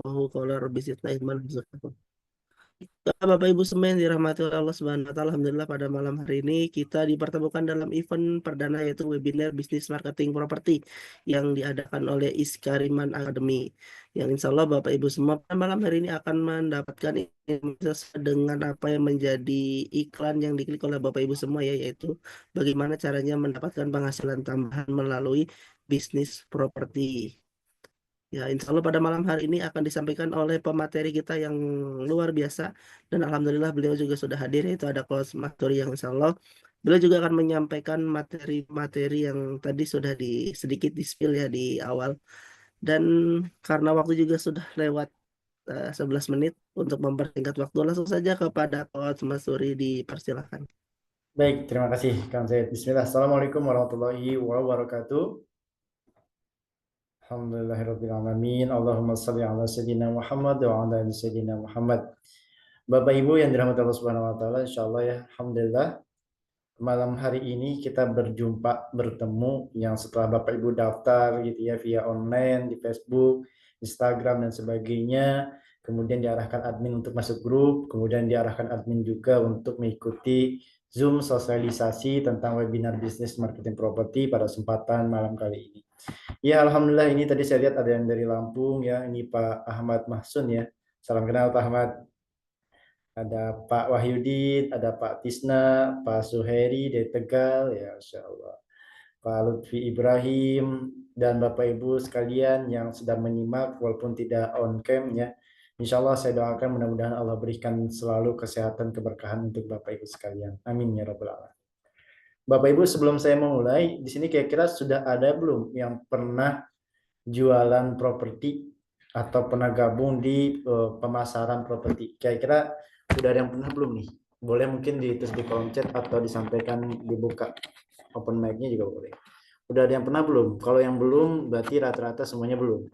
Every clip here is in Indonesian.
Oh, kalau bisnis Iman. Ya, Bapak Ibu semua yang dirahmati oleh Allah Subhanahu wa taala, alhamdulillah pada malam hari ini kita dipertemukan dalam event perdana yaitu webinar bisnis marketing properti yang diadakan oleh Iskariman Academy. Yang insya Allah Bapak Ibu semua pada malam hari ini akan mendapatkan informasi sesuai dengan apa yang menjadi iklan yang diklik oleh Bapak Ibu semua ya, yaitu bagaimana caranya mendapatkan penghasilan tambahan melalui bisnis properti. Ya, insya Allah pada malam hari ini akan disampaikan oleh pemateri kita yang luar biasa dan alhamdulillah beliau juga sudah hadir, yaitu ada Coach Mahturi yang insya Allah beliau juga akan menyampaikan materi-materi yang tadi sudah sedikit di-spill ya di awal, dan karena waktu juga sudah lewat 11 menit, untuk mempersingkat waktu langsung saja kepada Coach Mahturi, dipersilakan. Baik, terima kasih Kang Zaid. Bismillah. Assalamualaikum warahmatullahi wabarakatuh. Alhamdulillahirrahmanirrahim. Allahumma salli ala Sayyidina Muhammad wa ala ali Sayyidina Muhammad. Bapak Ibu yang dirahmati Allah Subhanahu wa taala, insyaallah ya, alhamdulillah malam hari ini kita berjumpa bertemu yang setelah Bapak Ibu daftar gitu ya via online di Facebook, Instagram dan sebagainya, kemudian diarahkan admin untuk masuk grup, kemudian diarahkan admin juga untuk mengikuti Zoom sosialisasi tentang webinar bisnis marketing properti pada kesempatan malam kali ini. Ya, alhamdulillah ini tadi saya lihat ada yang dari Lampung ya, ini Pak Ahmad Mahsun ya. Salam kenal Pak Ahmad. Ada Pak Wahyudin, ada Pak Tisna, Pak Suheri dari Tegal, ya Insya Allah. Pak Lutfi Ibrahim, dan Bapak Ibu sekalian yang sedang menyimak walaupun tidak on cam ya. Insya Allah saya doakan mudah-mudahan Allah berikan selalu kesehatan, keberkahan untuk Bapak Ibu sekalian. Amin ya Rabbal Alamin. Bapak Ibu sebelum saya memulai, di sini kira-kira sudah ada belum yang pernah jualan properti atau pernah gabung di pemasaran properti? Kira-kira udah ada yang pernah belum nih? Boleh mungkin ditulis di kolom chat atau disampaikan dibuka open mic-nya juga boleh. Udah ada yang pernah belum? Kalau yang belum berarti rata-rata semuanya belum.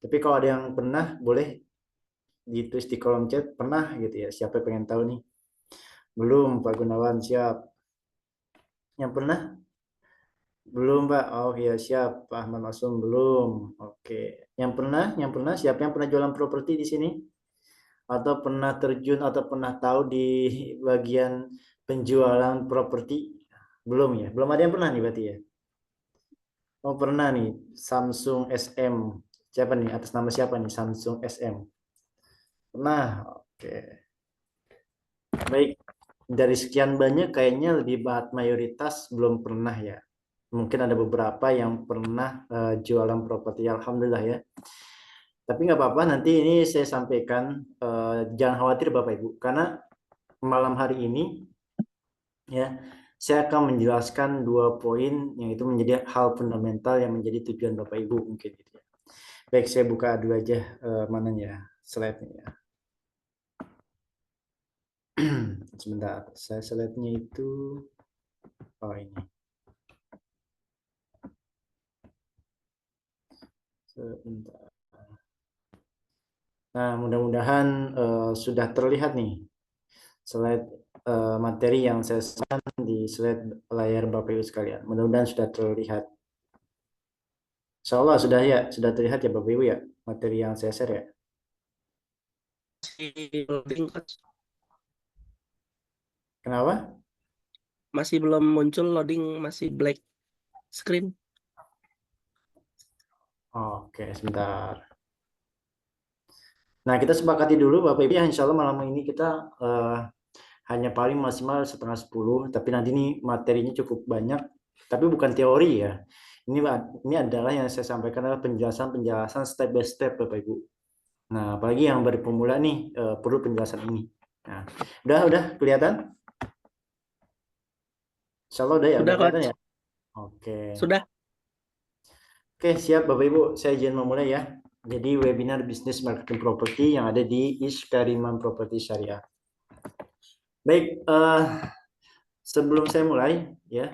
Tapi kalau ada yang pernah boleh ditulis di kolom chat pernah gitu ya. Siapa yang pengen tahu nih? Belum Pak Gunawan, siap. Yang pernah? Belum Pak. Oh ya siap. Pak Ahmad Masum belum. Oke. Yang pernah siapa yang pernah jualan properti di sini? Atau pernah terjun atau pernah tahu di bagian penjualan properti? Belum ya? Belum ada yang pernah nih berarti ya? Oh pernah nih, Samsung SM. Siapa nih? Atas nama siapa nih? Samsung SM. Pernah. Oke. Baik. Dari sekian banyak kayaknya lebih banyak mayoritas belum pernah ya. Mungkin ada beberapa yang pernah jualan properti. Alhamdulillah ya. Tapi nggak apa-apa, nanti ini saya sampaikan. Jangan khawatir Bapak Ibu, karena malam hari ini ya saya akan menjelaskan dua poin yang itu menjadi hal fundamental yang menjadi tujuan Bapak Ibu mungkin gitu ya. Baik, saya buka dulu aja mananya slide-nya ya. Sebentar, saya slide-nya itu oh ini. Sebentar. Nah, mudah-mudahan sudah terlihat nih slide materi yang saya sampaikan di slide layar Bapak Ibu sekalian. Mudah-mudahan sudah terlihat. Insya Allah sudah ya, sudah terlihat ya Bapak Ibu ya, materi yang saya share ya. Masih loading, Coach. Kenapa? Masih belum muncul loading, masih black screen. Oke, sebentar. Nah, kita sepakati dulu Bapak Ibu ya, insya Allah malam ini kita hanya paling maksimal setengah 10, tapi nanti ini materinya cukup banyak, tapi bukan teori ya. Ini adalah yang saya sampaikan adalah penjelasan-penjelasan step by step Bapak Ibu. Nah, apalagi yang baru pemula nih perlu penjelasan ini. Nah, udah kelihatan? Insya Allah udah Sudah, kelihatan Coach. ya. Oke. Sudah. Oke, siap Bapak Ibu. Saya izin memulai ya. Jadi webinar bisnis marketing properti yang ada di Iskariman Property Syariah. Baik, sebelum saya mulai ya,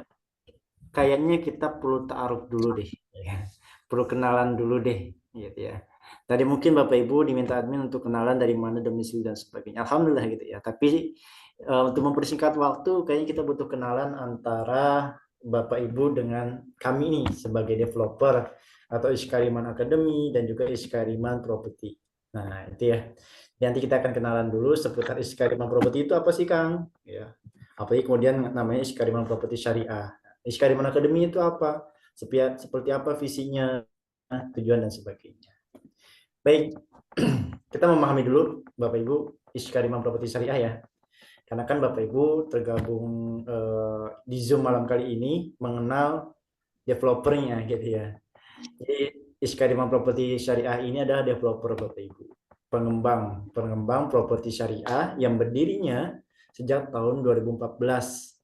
kayaknya kita perlu taaruf dulu deh, ya. Perlu kenalan dulu deh, gitu ya. Tadi mungkin Bapak Ibu diminta admin untuk kenalan dari mana domisili dan sebagainya. Alhamdulillah gitu ya. Tapi untuk mempersingkat waktu, kayaknya kita butuh kenalan antara Bapak Ibu dengan kami ini sebagai developer atau Iskariman Academy dan juga Iskariman Property. Nah, itu ya. Nanti kita akan kenalan dulu seputar Iskariman Property itu apa sih, Kang? Ya. Apalagi kemudian namanya Iskariman Property Syariah. Iskariman Academy itu apa? Seperti apa visinya, tujuan dan sebagainya. Baik, kita memahami dulu Bapak Ibu Iskariman Property Syariah ya. Karena kan Bapak Ibu tergabung di Zoom malam kali ini mengenal developernya gitu ya. Jadi Iskariman Property Syariah ini adalah developer Bapak Ibu. Pengembang properti syariah yang berdirinya sejak tahun 2014.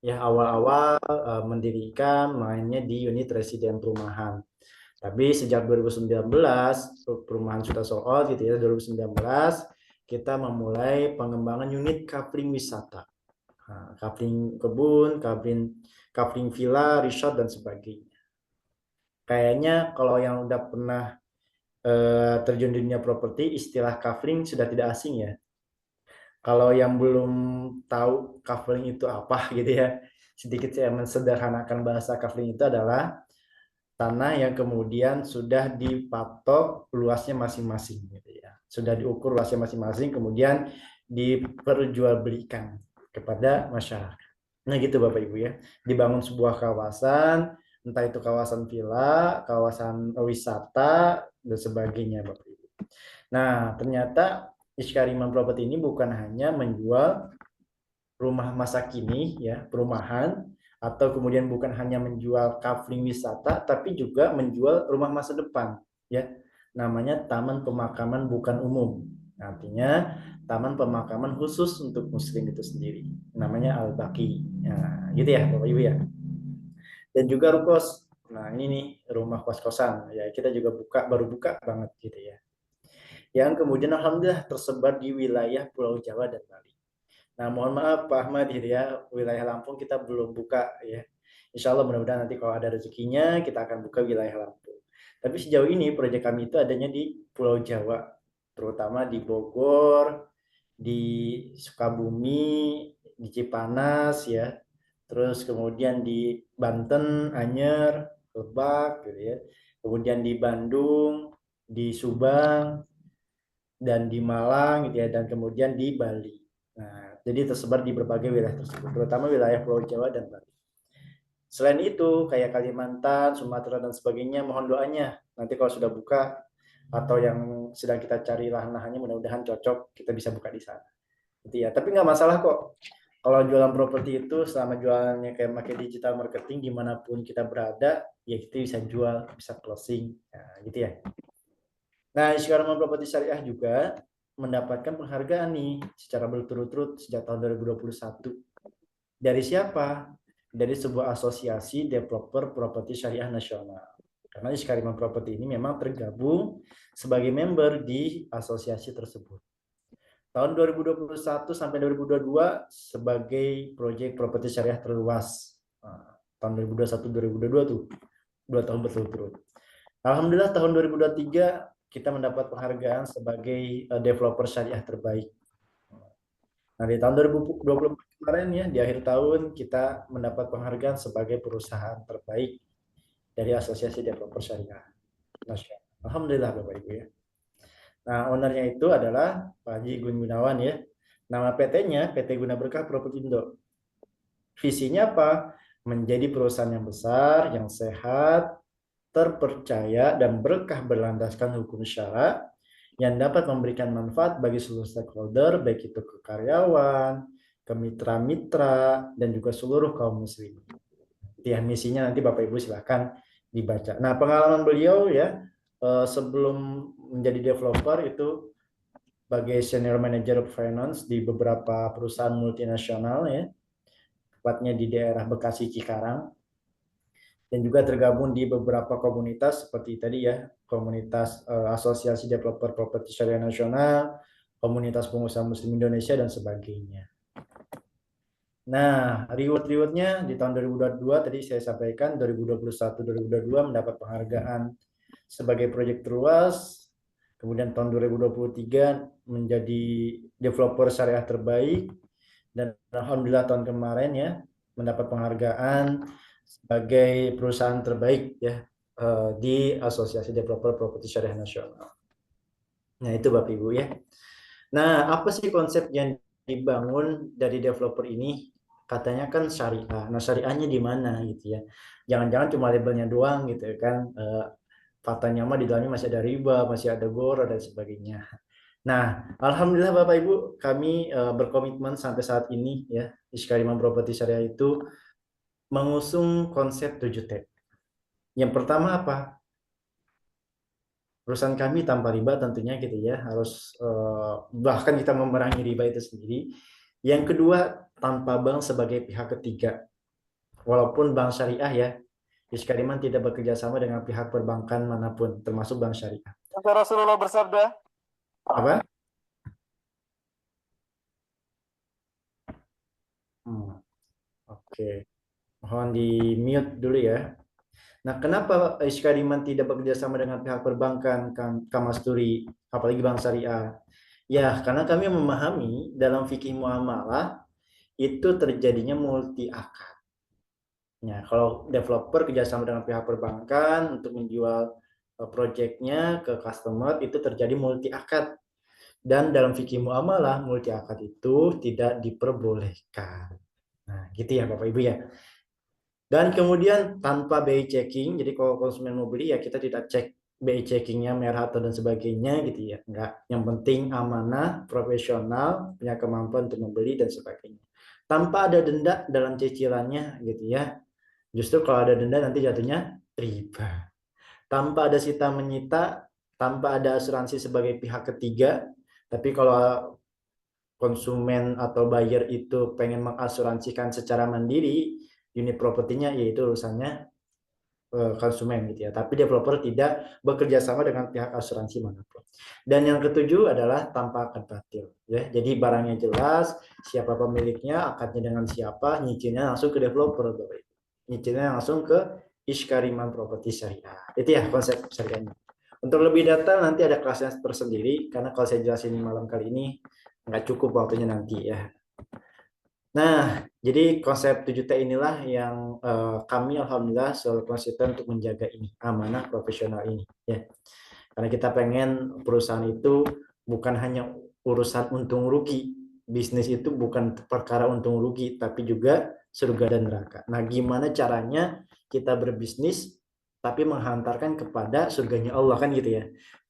Ya, awal-awal mendirikan mainnya di unit residen perumahan. Tapi sejak 2019 perumahan sudah sold out gitu ya, 2019 kita memulai pengembangan unit coupling wisata. Nah, coupling kebun, coupling villa, resort dan sebagainya. Kayaknya kalau yang udah pernah terjun di dunia properti, istilah coupling sudah tidak asing ya. Kalau yang belum tahu coupling itu apa gitu ya, sedikit saya mensederhanakan bahasa coupling itu adalah tanah yang kemudian sudah dipatok luasnya masing-masing gitu ya. Sudah diukur luasnya masing-masing kemudian diperjualbelikan kepada masyarakat. Nah gitu Bapak Ibu ya. Dibangun sebuah kawasan, entah itu kawasan villa, kawasan wisata dan sebagainya Bapak Ibu. Nah, ternyata Iskariman Property ini bukan hanya menjual rumah masa kini ya, perumahan, atau kemudian bukan hanya menjual coupling wisata tapi juga menjual rumah masa depan ya. Namanya Taman Pemakaman Bukan Umum. Artinya taman pemakaman khusus untuk muslim itu sendiri. Namanya Al-Baqi. Nah, gitu ya Bapak Ibu ya. Dan juga Rukos. Nah, ini nih rumah kos-kosan ya. Kita juga baru buka banget gitu ya. Yang kemudian alhamdulillah tersebar di wilayah Pulau Jawa dan Bali. Nah, mohon maaf Pak Ahmad gitu ya, wilayah Lampung kita belum buka ya. Insya Allah mudah-mudahan nanti kalau ada rezekinya kita akan buka wilayah Lampung. Tapi sejauh ini proyek kami itu adanya di Pulau Jawa, terutama di Bogor, di Sukabumi, di Cipanas ya, terus kemudian di Banten, Anyer, Lebak gitu ya, kemudian di Bandung, di Subang, dan di Malang gitu ya, dan kemudian di Bali. Nah, jadi tersebar di berbagai wilayah tersebut, terutama wilayah Pulau Jawa dan Bali. Selain itu, kayak Kalimantan, Sumatera dan sebagainya, mohon doanya. Nanti kalau sudah buka atau yang sedang kita cari lahan-lahannya, mudah-mudahan cocok, kita bisa buka di sana. Gitu ya. Tapi nggak masalah kok. Kalau jualan properti itu, selama jualannya kayak pakai digital marketing, dimanapun kita berada, ya kita bisa jual, bisa closing, nah, gitu ya. Nah, Iskariman Properti Syariah juga mendapatkan penghargaan nih secara berturut-turut sejak tahun 2021. Dari siapa? Dari sebuah asosiasi developer properti syariah nasional. Karena Iskariman Properti ini memang tergabung sebagai member di asosiasi tersebut. Tahun 2021 sampai 2022 sebagai proyek properti syariah terluas. Nah, tahun 2021-2022 tuh 2 tahun berturut-turut. Alhamdulillah tahun 2023 kita mendapat penghargaan sebagai developer syariah terbaik. Nah, di tahun 2024 kemarin ya, di akhir tahun kita mendapat penghargaan sebagai perusahaan terbaik dari Asosiasi Developer Syariah Nasional. Alhamdulillah Bapak Ibu ya. Nah, ownernya itu adalah Pak Haji Gun Gunawan ya. Nama PT-nya PT Guna Berkah Propertindo. Visinya apa? Menjadi perusahaan yang besar, yang sehat, terpercaya, dan berkah berlandaskan hukum syara yang dapat memberikan manfaat bagi seluruh stakeholder, baik itu ke karyawan, ke mitra-mitra, dan juga seluruh kaum muslim. Ya, misinya nanti Bapak Ibu silahkan dibaca. Nah, pengalaman beliau ya, sebelum menjadi developer itu sebagai senior manager of finance di beberapa perusahaan multinasional ya, tepatnya di daerah Bekasi Cikarang, dan juga tergabung di beberapa komunitas seperti tadi ya, komunitas Asosiasi Developer Properti Syariah Nasional, komunitas pengusaha Muslim Indonesia dan sebagainya. Nah, reward-rewardnya di tahun 2022 tadi saya sampaikan 2021-2022 mendapat penghargaan sebagai proyek terluas. Kemudian tahun 2023 menjadi developer syariah terbaik dan alhamdulillah tahun kemarin ya mendapat penghargaan sebagai perusahaan terbaik ya di Asosiasi Developer Properti Syariah Nasional. Nah, itu Bapak Ibu ya. Nah, apa sih konsep yang dibangun dari developer ini? Katanya kan syariah. Nah, syariahnya di mana gitu ya? Jangan-jangan cuma labelnya doang gitu kan? Faktanya mah di dalamnya masih ada riba, masih ada goro dan sebagainya. Nah, alhamdulillah Bapak Ibu, kami berkomitmen sampai saat ini ya, Iskariman Property Syariah itu mengusung konsep 7T. Yang pertama apa? Perusahaan kami tanpa riba tentunya gitu ya, harus bahkan kita memerangi riba itu sendiri. Yang kedua, tanpa bank sebagai pihak ketiga. Walaupun bank syariah ya, Iskariman tidak bekerja sama dengan pihak perbankan manapun, termasuk bank syariah. Rasulullah bersabda, Apa? Oke. Mohon di mute dulu ya. Nah, kenapa Iskariman tidak bekerja sama dengan pihak perbankan, Kamasturi, apalagi bank syariah? Ya, karena kami memahami dalam fikih muamalah itu terjadinya multi akad. Ya, kalau developer kerjasama dengan pihak perbankan untuk menjual proyeknya ke customer itu terjadi multi akad. Dan dalam fikih muamalah multi akad itu tidak diperbolehkan. Nah, gitu ya Bapak Ibu ya. Dan kemudian tanpa BI checking, jadi kalau konsumen mau beli ya kita tidak cek BI checkingnya, merah atau dan sebagainya gitu ya. Enggak, yang penting amanah, profesional, punya kemampuan untuk membeli dan sebagainya. Tanpa ada denda dalam cicilannya gitu ya. Justru kalau ada denda nanti jatuhnya riba. Tanpa ada sita menyita, tanpa ada asuransi sebagai pihak ketiga. Tapi kalau konsumen atau buyer itu pengen mengasuransikan secara mandiri unit propertinya, yaitu urusannya konsumen gitu ya. Tapi developer tidak bekerja sama dengan pihak asuransi manapun. Dan yang ketujuh adalah tanpa akad batil ya. Jadi barangnya jelas, siapa pemiliknya, akadnya dengan siapa, nyicilnya langsung ke developer, nyicilnya langsung ke Iskariman Property Syariah. Itu ya konsep syariahnya. Untuk lebih detail nanti ada kelasnya tersendiri, karena kalau saya jelasin malam kali ini nggak cukup waktunya nanti ya. Nah, jadi konsep 7T inilah yang kami alhamdulillah selalu konsisten untuk menjaga ini, amanah profesional ini ya. Karena kita pengen perusahaan itu bukan hanya urusan untung rugi. Bisnis itu bukan perkara untung rugi, tapi juga surga dan neraka. Nah, gimana caranya kita berbisnis tapi menghantarkan kepada surganya Allah kan gitu ya.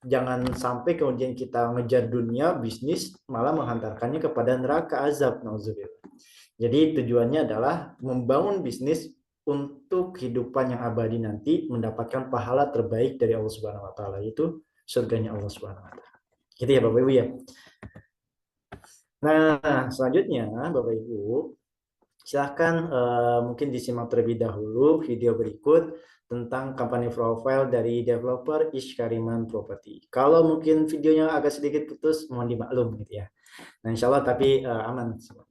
Jangan sampai kemudian kita ngejar dunia bisnis malah menghantarkannya kepada neraka azab, nauzubillah. Jadi tujuannya adalah membangun bisnis untuk kehidupan yang abadi nanti, mendapatkan pahala terbaik dari Allah Subhanahu wa taala, itu surganya Allah Subhanahu wa taala. Gitu ya Bapak Ibu ya. Nah, selanjutnya Bapak Ibu, silahkan mungkin disimak terlebih dahulu video berikut tentang company profile dari developer Iskariman Property. Kalau mungkin videonya agak sedikit putus, mohon dimaklum gitu ya. Nah, insya Allah tapi aman semuanya.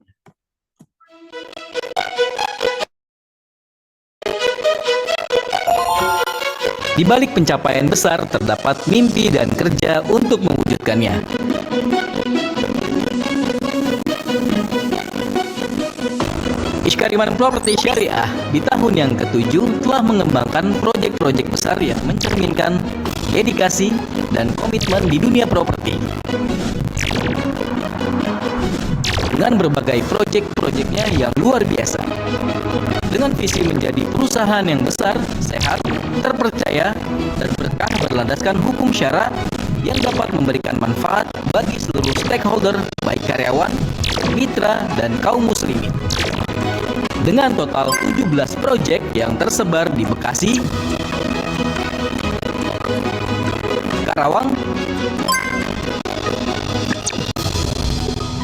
Di balik pencapaian besar terdapat mimpi dan kerja untuk mewujudkannya. Iskariman Property Syariah di tahun yang ke-7 telah mengembangkan proyek-proyek besar yang mencerminkan dedikasi dan komitmen di dunia properti. Dengan berbagai proyek-proyeknya yang luar biasa. Dengan visi menjadi perusahaan yang besar, sehat, terpercaya, dan berkah berlandaskan hukum syara yang dapat memberikan manfaat bagi seluruh stakeholder, baik karyawan, mitra, dan kaum muslimin. Dengan total 17 proyek yang tersebar di Bekasi, Karawang,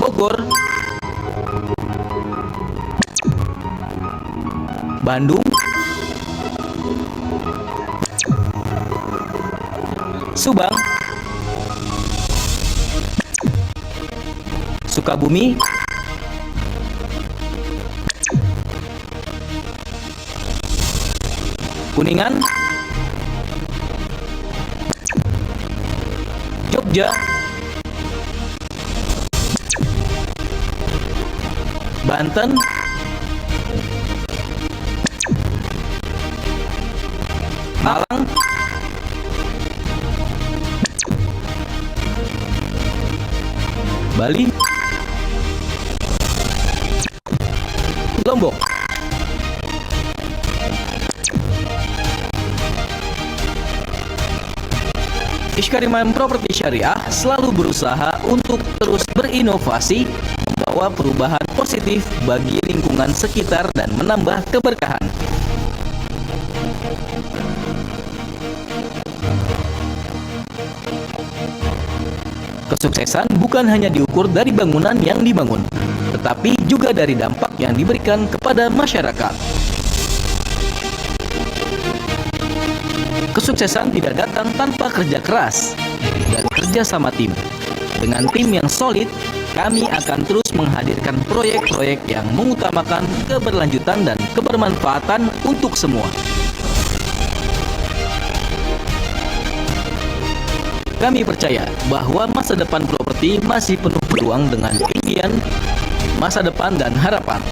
Bogor, Bandung, Subang, Sukabumi, Kuningan, Jogja, Banten, Malang, Bali, Lombok. Iskariman Properti Syariah selalu berusaha untuk terus berinovasi, membawa perubahan positif bagi lingkungan sekitar dan menambah keberkahan. Kesuksesan bukan hanya diukur dari bangunan yang dibangun, tetapi juga dari dampak yang diberikan kepada masyarakat. Kesuksesan tidak datang tanpa kerja keras dan kerja sama tim. Dengan tim yang solid, kami akan terus menghadirkan proyek-proyek yang mengutamakan keberlanjutan dan kebermanfaatan untuk semua. Kami percaya bahwa masa depan properti masih penuh peluang dengan impian, masa depan dan harapan.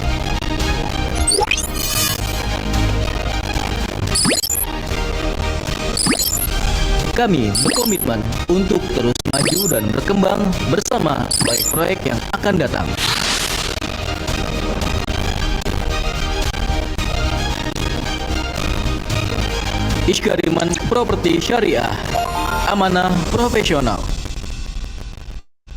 Kami berkomitmen untuk terus maju dan berkembang bersama proyek-proyek yang akan datang. Iskariman Properti Syariah, amanah profesional.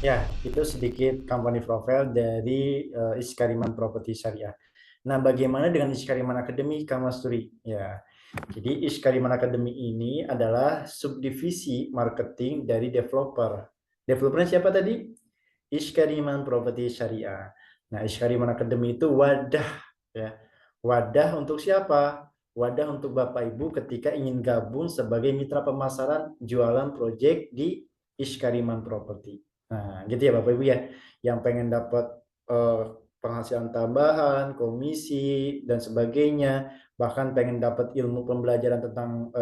Ya, itu sedikit company profile dari Iskariman Properti Syariah. Nah, bagaimana dengan Iskariman Academy, Kak Masturi? Ya, jadi Iskariman Academy ini adalah subdivisi marketing dari developer. Developernya siapa tadi? Iskariman Properti Syariah. Nah, Iskariman Academy itu wadah, ya. Wadah untuk siapa? Wadah untuk Bapak Ibu ketika ingin gabung sebagai mitra pemasaran jualan proyek di Iskariman Properti. Nah, gitu ya Bapak Ibu ya, yang pengen dapat penghasilan tambahan, komisi dan sebagainya, bahkan pengen dapat ilmu pembelajaran tentang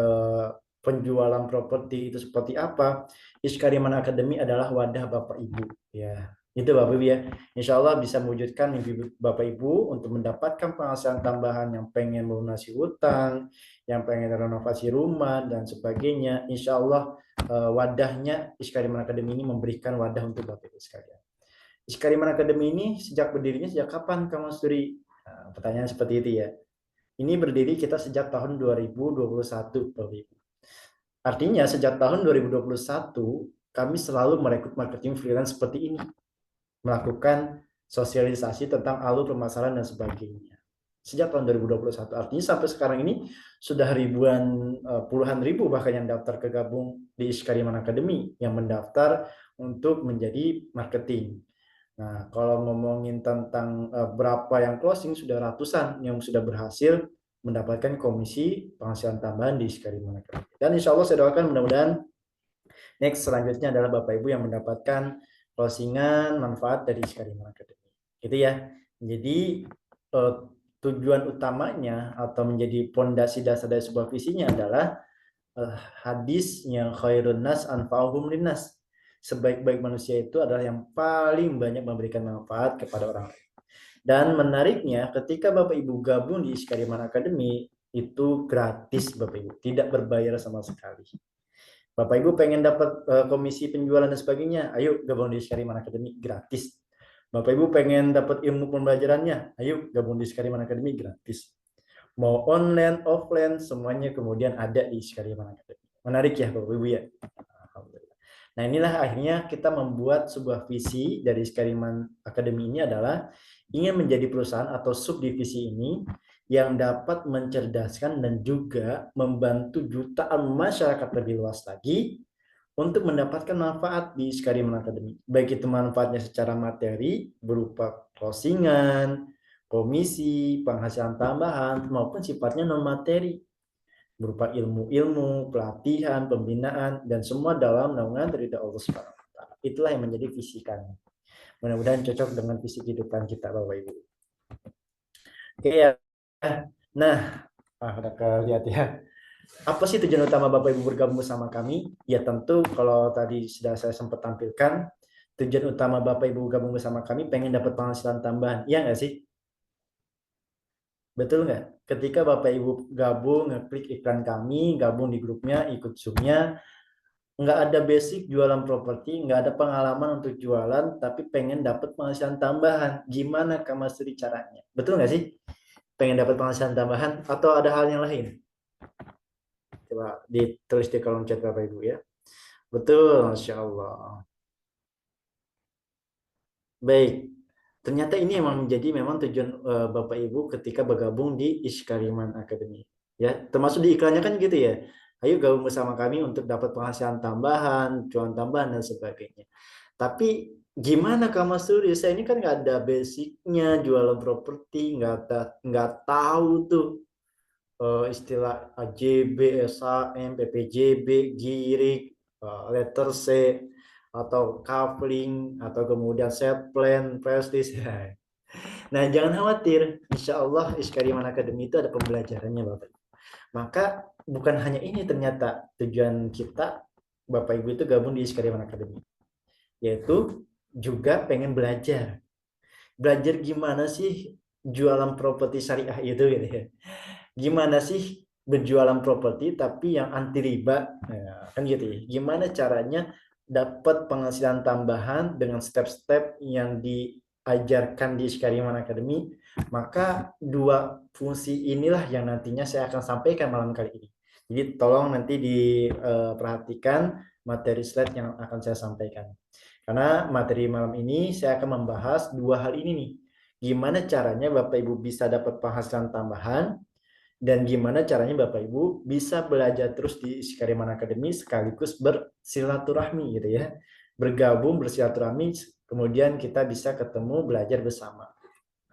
penjualan properti itu seperti apa, Iskariman Academy adalah wadah Bapak Ibu ya. Itu Bapak Ibu ya. Insya Allah bisa mewujudkan mimpi Bapak Ibu untuk mendapatkan penghasilan tambahan, yang pengen melunasi hutang, yang pengen renovasi rumah dan sebagainya. Insya Allah wadahnya Iskariman Academy ini memberikan wadah untuk Bapak Ibu sekalian. Iskariman Academy ini sejak berdirinya sejak kapan, Kak Masturi? Nah, pertanyaan seperti itu ya. Ini berdiri kita sejak tahun 2021, Bapak Ibu. Artinya sejak tahun 2021 kami selalu merekrut marketing freelance seperti ini, melakukan sosialisasi tentang alur pemasaran dan sebagainya. Sejak tahun 2021, artinya sampai sekarang ini sudah ribuan, puluhan ribu bahkan yang daftar kegabung di Iskariman Academy, yang mendaftar untuk menjadi marketing. Nah, kalau ngomongin tentang berapa yang closing, sudah ratusan yang sudah berhasil mendapatkan komisi penghasilan tambahan di Iskariman Academy. Dan insya Allah saya doakan mudah-mudahan next selanjutnya adalah Bapak Ibu yang mendapatkan closingan manfaat dari Iskariman Academy. Gitu ya. Jadi tujuan utamanya atau menjadi pondasi dasar dari sebuah visinya adalah hadis yang khairun nas anfa'uhum linnas. Sebaik-baik manusia itu adalah yang paling banyak memberikan manfaat kepada orang lain. Dan menariknya, ketika Bapak Ibu gabung di Iskariman Academy, itu gratis Bapak Ibu, tidak berbayar sama sekali. Bapak Ibu pengen dapat komisi penjualan dan sebagainya, ayo gabung di Iskariman Academy, gratis. Bapak Ibu pengen dapat ilmu pembelajarannya, ayo gabung di Iskariman Academy, gratis. Mau online, offline, semuanya kemudian ada di Iskariman Academy. Menarik ya Bapak Ibu ya. Alhamdulillah. Nah, inilah akhirnya kita membuat sebuah visi dari Iskariman Academy ini adalah ingin menjadi perusahaan atau subdivisi ini yang dapat mencerdaskan dan juga membantu jutaan masyarakat lebih luas lagi untuk mendapatkan manfaat di Iskariman Academy. Baik itu manfaatnya secara materi berupa closingan, komisi, penghasilan tambahan, maupun sifatnya non materi berupa ilmu-ilmu, pelatihan, pembinaan, dan semua dalam naungan ridha Allah Subhanahu wa Ta'ala. Itulah yang menjadi visi kami. Mudah-mudahan cocok dengan visi kehidupan kita, Bapak Ibu. Oke ya. Nah, udah kelihatan ya. Apa sih tujuan utama Bapak Ibu bergabung bersama kami? Ya tentu kalau tadi sudah saya sempat tampilkan, tujuan utama Bapak Ibu gabung bersama kami pengen dapat penghasilan tambahan. Iya nggak sih? Betul nggak? Ketika Bapak Ibu gabung, ngeklik iklan kami, gabung di grupnya, ikut Zoom-nya, nggak ada basic jualan properti, nggak ada pengalaman untuk jualan, tapi pengen dapat penghasilan tambahan. Gimana Kak Masri caranya? Betul nggak sih? Pengen dapat penghasilan tambahan atau ada hal yang lain? Coba ditulis di kolom chat Bapak Ibu ya. Betul, Masya Allah. Baik, ternyata ini memang menjadi memang tujuan Bapak Ibu ketika bergabung di Iskariman Academy. Ya, termasuk di iklannya kan gitu ya. Ayo gabung bersama kami untuk dapat penghasilan tambahan, cuan tambahan dan sebagainya. Tapi gimana Kak Mas Suri? Saya ini kan nggak ada basicnya jualan properti, nggak tahu tuh istilah AJB, SAM, PPJB, GIRIK, letter C, atau coupling, atau kemudian set plan, prestis. Nah, jangan khawatir. Insya Allah Iskariman Academy itu ada pembelajarannya Bapak. Maka bukan hanya ini ternyata tujuan kita Bapak Ibu itu gabung di Iskariman Academy. Yaitu juga pengen belajar. Belajar gimana sih jualan properti syariah itu gitu ya. Gimana sih berjualan properti tapi yang anti riba. Nah, kan gitu ya. Gimana caranya dapat penghasilan tambahan dengan step-step yang diajarkan di Iskariman Academy. Maka dua fungsi inilah yang nantinya saya akan sampaikan malam kali ini. Jadi tolong nanti diperhatikan materi slide yang akan saya sampaikan. Karena materi malam ini saya akan membahas dua hal ini nih. Gimana caranya Bapak Ibu bisa dapat penghasilan tambahan dan gimana caranya Bapak Ibu bisa belajar terus di Iskariman Academy sekaligus bersilaturahmi gitu ya. Bergabung bersilaturahmi kemudian kita bisa ketemu belajar bersama.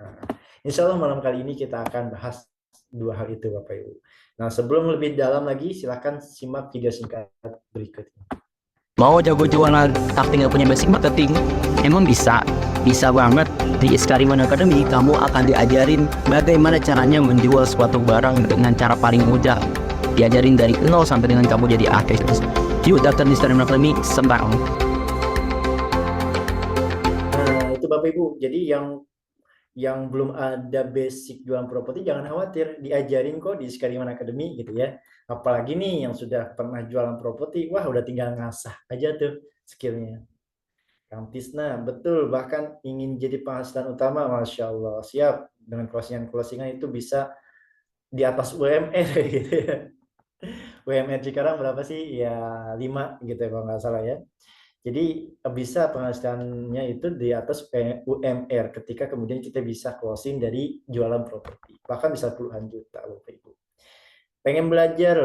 Nah, insya Allah malam kali ini kita akan bahas dua hal itu Bapak Ibu. Nah, sebelum lebih dalam lagi silahkan simak video singkat berikut ini. Mau jago jualan tapi nggak punya basic marketing? Emang bisa banget. Di Iskariman Academy kamu akan diajarin bagaimana caranya menjual suatu barang dengan cara paling mudah. Diajarin dari nol sampai dengan kamu jadi artis. Yuk daftar di Iskariman Academy sekarang. Nah, itu Bapak Ibu. Jadi yang belum ada basic jualan properti jangan khawatir, diajarin kok di Iskariman Academy gitu ya. Apalagi nih yang sudah pernah jualan properti, wah udah tinggal ngasah aja tuh skillnya. Kang Tisna, betul, bahkan ingin jadi penghasilan utama, Masya Allah, siap. Dengan closingan itu bisa di atas UMR gitu ya. UMR Cikarang berapa sih? Ya 5 gitu ya kalau nggak salah ya. Jadi bisa penghasilannya itu di atas UMR ketika kemudian kita bisa closing dari jualan properti. Bahkan bisa puluhan juta Bapak Ibu. Pengen belajar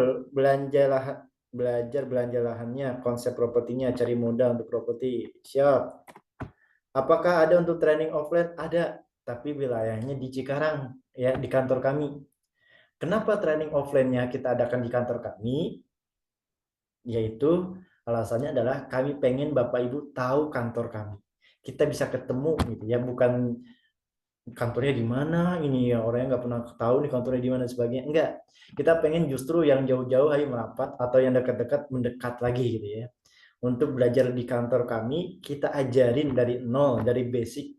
belanja lahannya, konsep propertinya, cari modal untuk properti, siap. Apakah ada untuk training offline? Ada, tapi wilayahnya di Cikarang, ya di kantor kami. Kenapa training offline-nya kita adakan di kantor kami? Yaitu alasannya adalah kami pengen Bapak Ibu tahu kantor kami. Kita bisa ketemu gitu ya, bukan kantornya di mana ini ya, orangnya nggak pernah tahu nih kantornya di mana sebagainya. Enggak, kita pengen justru yang jauh-jauh ayo merapat atau yang dekat-dekat mendekat lagi gitu ya. Untuk belajar di kantor kami kita ajarin dari nol, dari basic.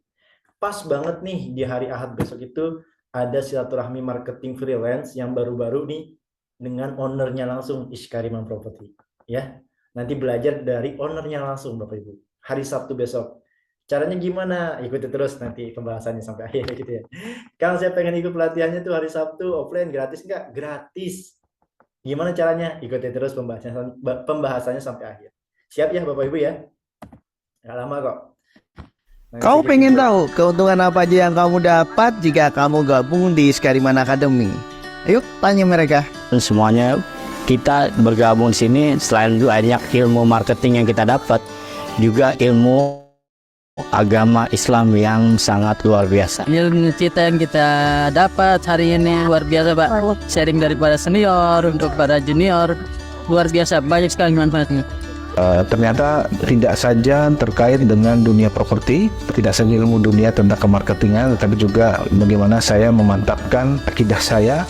Pas banget nih di hari Ahad besok itu ada silaturahmi marketing freelance yang baru-baru nih dengan ownernya langsung Iskariman Property ya. Nanti belajar dari ownernya langsung Bapak Ibu hari Sabtu besok. Caranya gimana? Ikuti terus nanti pembahasannya sampai akhir gitu ya. Kalau saya pengen ikut pelatihannya tuh hari Sabtu offline, gratis nggak? Gratis. Gimana caranya? Ikuti terus pembahasannya sampai akhir. Siap ya Bapak Ibu ya? Nggak lama kok. Kau pengen tahu keuntungan apa aja yang kamu dapat jika kamu gabung di Iskariman Academy? Ayo tanya mereka. Semuanya kita bergabung di sini selain itu banyak ilmu marketing yang kita dapat, juga ilmu agama Islam yang sangat luar biasa. Ilmu kita yang kita dapat hari ini luar biasa Pak. Sharing daripada senior untuk para junior luar biasa, banyak sekali manfaatnya. Ternyata tidak saja terkait dengan dunia properti, tidak saja ilmu dunia tentang kemarketingan, tetapi juga bagaimana saya memantapkan akidah saya.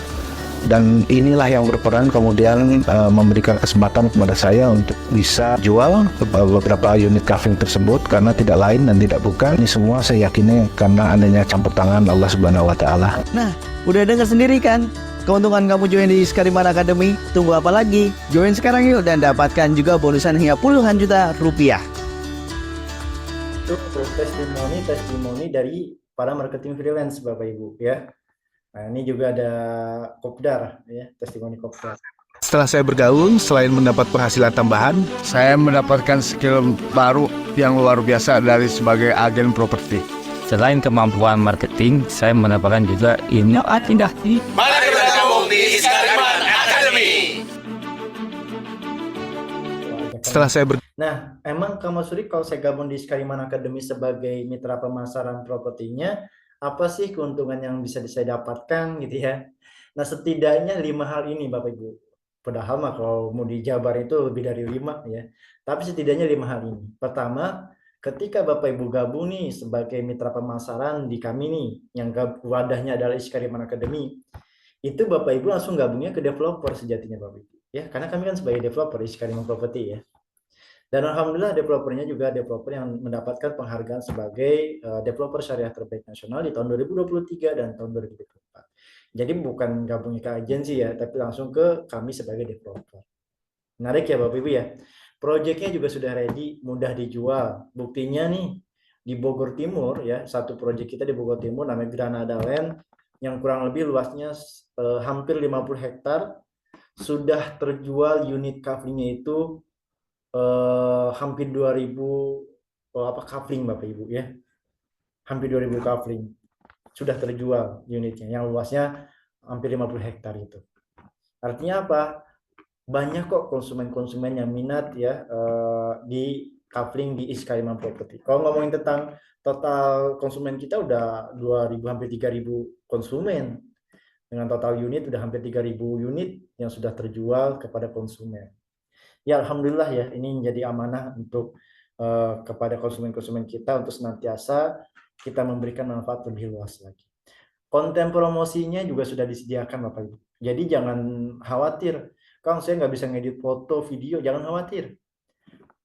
Dan inilah yang berperan kemudian memberikan kesempatan kepada saya untuk bisa jual beberapa unit kafling tersebut, karena tidak lain dan tidak bukan, ini semua saya yakini karena adanya campur tangan Allah Subhanahu wa Ta'ala. Nah, udah dengar sendiri kan? keuntungan kamu join di Skariman Academy? Tunggu apa lagi? Join sekarang yuk dan dapatkan juga bonusan hingga puluhan juta rupiah. Itu testimoni dari para marketing freelance Bapak Ibu ya. Nah, ini juga ada kopdar ya, testimoni kopdar. Setelah saya bergaul, selain mendapat penghasilan tambahan, Saya mendapatkan skill baru yang luar biasa dari sebagai agen properti. Selain kemampuan marketing, saya mendapatkan juga ilmu akidah. Mari bergabung di Skariman Academy. setelah saya Nah, emang Kak Mas Suri kalau saya gabung di Skariman Academy sebagai mitra pemasaran propertinya, apa sih keuntungan yang bisa saya dapatkan gitu ya? Nah, setidaknya 5 hal ini Bapak Ibu. Padahal mah kalau mau dijabar itu lebih dari 5 ya. Tapi setidaknya 5 hal ini. Pertama, ketika Bapak Ibu gabung nih sebagai mitra pemasaran di kami nih, yang wadahnya adalah Skariman Academy, itu Bapak Ibu langsung gabungnya ke developer sejatinya Bapak Ibu. Ya, karena kami kan sebagai developer di Skariman Property ya. Dan alhamdulillah developernya juga developer yang mendapatkan penghargaan sebagai developer syariah terbaik nasional di tahun 2023 dan tahun 2024. Jadi bukan gabungnya ke agensi ya, tapi langsung ke kami sebagai developer. Menarik ya Bapak Ibu ya. Proyeknya juga sudah ready, mudah dijual. Buktinya nih di Bogor Timur ya, satu proyek kita di Bogor Timur namanya Granada Land yang kurang lebih luasnya hampir 50 hektar, sudah terjual unit coveringnya itu hampir 2000 kafling Bapak Ibu ya. Hampir 2000 kafling sudah terjual unitnya yang luasnya hampir 50 hektar itu. Artinya apa? Banyak kok konsumen-konsumen yang minat ya di kafling di Skariman Property. Kalau ngomongin tentang total konsumen kita udah 2000 hampir 3000 konsumen. Dengan total unit udah hampir 3000 unit yang sudah terjual kepada konsumen. Ya alhamdulillah ya, ini menjadi amanah untuk kepada konsumen-konsumen kita untuk senantiasa kita memberikan manfaat lebih luas lagi. Konten promosinya juga sudah disediakan Bapak Ibu. Jadi jangan khawatir, Kang saya nggak bisa ngedit foto, video, jangan khawatir.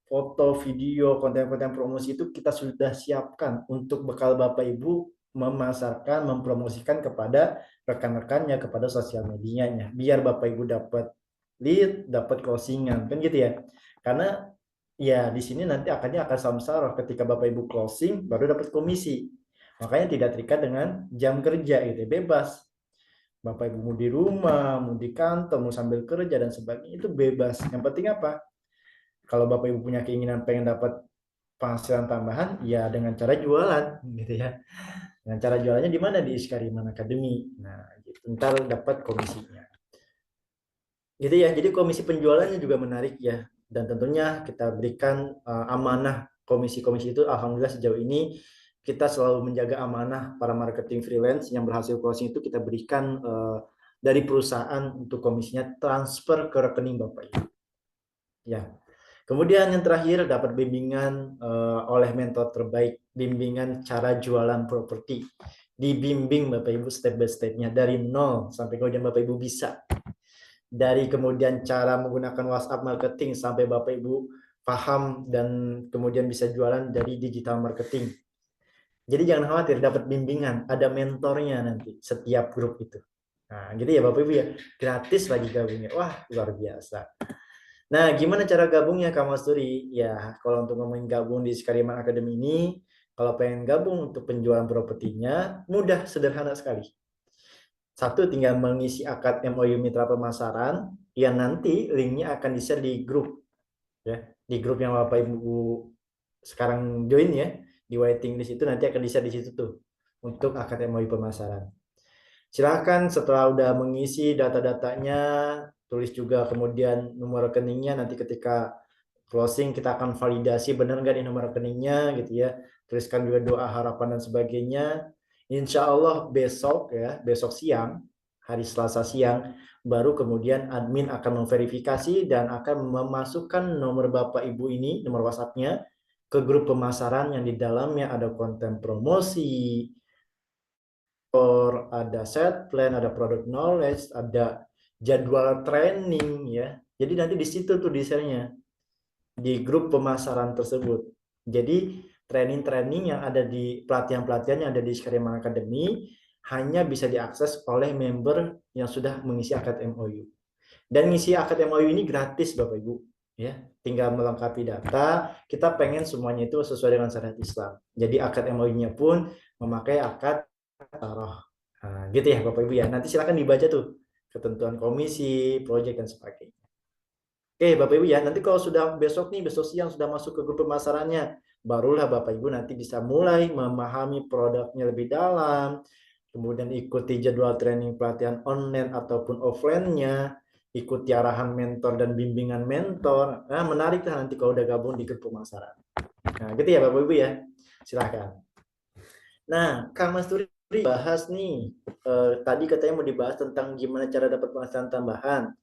Foto, video, konten-konten promosi itu kita sudah siapkan untuk bekal Bapak Ibu memasarkan, mempromosikan kepada rekan-rekannya, kepada sosial medianya. Biar Bapak Ibu dapat lead, dapat closingan, kan gitu ya. Karena ya di sini nanti akan samsara ketika Bapak Ibu closing baru dapat komisi. Makanya tidak terikat dengan jam kerja gitu, bebas. Bapak Ibu mau di rumah, mau di kantor, mau sambil kerja dan sebagainya itu bebas. Yang penting apa? Kalau Bapak Ibu punya keinginan pengen dapat penghasilan tambahan, ya dengan cara jualan gitu ya. Dengan cara jualannya di mana? Di Skariman Academy. Nah, gitu. Ntar dapat komisinya. Gitu ya, jadi komisi penjualannya juga menarik ya, dan tentunya kita berikan amanah komisi-komisi itu. Alhamdulillah sejauh ini kita selalu menjaga amanah para marketing freelance yang berhasil closing itu kita berikan dari perusahaan untuk komisinya transfer ke rekening Bapak Ibu. Ya. Kemudian yang terakhir dapat bimbingan oleh mentor terbaik, bimbingan cara jualan properti. Dibimbing Bapak Ibu step by stepnya dari nol sampai kemudian Bapak Ibu bisa. Dari kemudian cara menggunakan WhatsApp marketing sampai Bapak Ibu paham dan kemudian bisa jualan dari digital marketing. Jadi jangan khawatir, dapat bimbingan, ada mentornya nanti setiap grup itu. Nah, gitu ya Bapak Ibu ya, gratis lagi gabungnya. Wah, luar biasa. Nah, gimana cara gabungnya Kak Mas Suri? Ya, kalau untuk ngomongin gabung di Skariman Academy ini, kalau pengen gabung untuk penjualan propertinya, mudah, sederhana sekali. Satu, tinggal mengisi akad MOU mitra pemasaran yang nanti linknya akan di-share di grup ya, di grup yang Bapak Ibu sekarang join ya, di waiting list itu nanti akan di-share di situ tuh untuk akad MOU pemasaran. Silahkan setelah udah mengisi data-datanya, tulis juga kemudian nomor rekeningnya. Nanti ketika closing kita akan validasi benar nggak di nomor rekeningnya gitu ya. Tuliskan juga doa harapan dan sebagainya. Insya Allah besok ya, besok siang, hari Selasa siang, baru kemudian admin akan memverifikasi dan akan memasukkan nomor Bapak Ibu ini, nomor WhatsApp-nya, ke grup pemasaran yang di dalamnya ada konten promosi, ada set plan, ada product knowledge, ada jadwal training ya. Jadi nanti di situ tuh di-share-nya di grup pemasaran tersebut. Jadi training-training yang ada di pelatihan-pelatihan yang ada di Skariman Academy hanya bisa diakses oleh member yang sudah mengisi akad MOU. Dan ngisi akad MOU ini gratis Bapak Ibu, ya. Tinggal melengkapi data, kita pengen semuanya itu sesuai dengan syariat Islam. Jadi akad MOU-nya pun memakai akad taroh. Nah, gitu ya Bapak Ibu ya. Nanti silakan dibaca tuh ketentuan komisi, proyek dan sebagainya. Oke Bapak Ibu ya, nanti kalau sudah besok siang sudah masuk ke grup pemasarannya, barulah Bapak Ibu nanti bisa mulai memahami produknya lebih dalam, kemudian ikuti jadwal training pelatihan online ataupun offline-nya, ikuti arahan mentor dan bimbingan mentor. Nah, menarik lah nanti kalau udah gabung di grup pemasaran. Nah, gitu ya Bapak Ibu ya. Silahkan. Nah, Kang Mas Turi bahas nih, tadi katanya mau dibahas tentang gimana cara dapat penghasilan tambahan.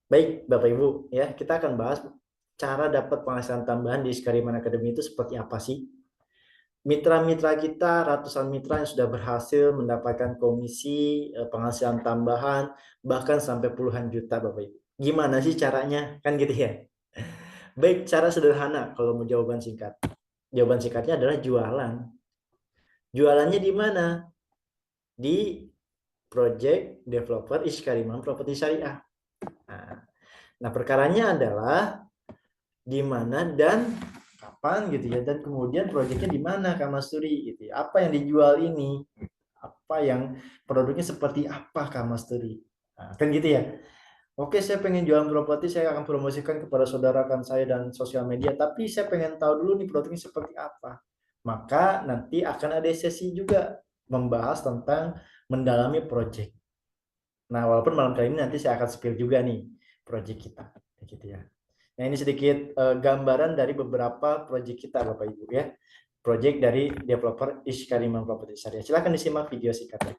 Baik Bapak Ibu ya, kita akan bahas cara dapat penghasilan tambahan di Iskariman Academy itu seperti apa sih? Mitra-mitra kita, ratusan mitra yang sudah berhasil mendapatkan komisi, penghasilan tambahan, bahkan sampai puluhan juta Bapak Ibu. Gimana sih caranya? Kan gitu ya. Baik, cara sederhana kalau mau jawaban singkat. Jawaban singkatnya adalah jualan. Jualannya di mana? Di Project Developer Iskariman Properti Syariah. Nah, perkaranya adalah di mana dan kapan gitu ya, dan kemudian proyeknya di mana Kak Mas Turi gitu ya. Apa yang dijual ini? Apa yang produknya seperti apa Kak Mas Turi? Nah, kan gitu ya. Oke, saya pengen jualan properti, saya akan promosikan kepada saudara rekan saya dan sosial media, tapi saya pengen tahu dulu nih produknya seperti apa. Maka nanti akan ada sesi juga membahas tentang mendalami proyek. Nah, walaupun malam kali ini nanti saya akan spill juga nih proyek kita, gitu ya. Nah, ini sedikit gambaran dari beberapa proyek kita, Bapak Ibu ya. Proyek dari developer Iskariman Properti Syariah. Silakan disimak video singkatnya.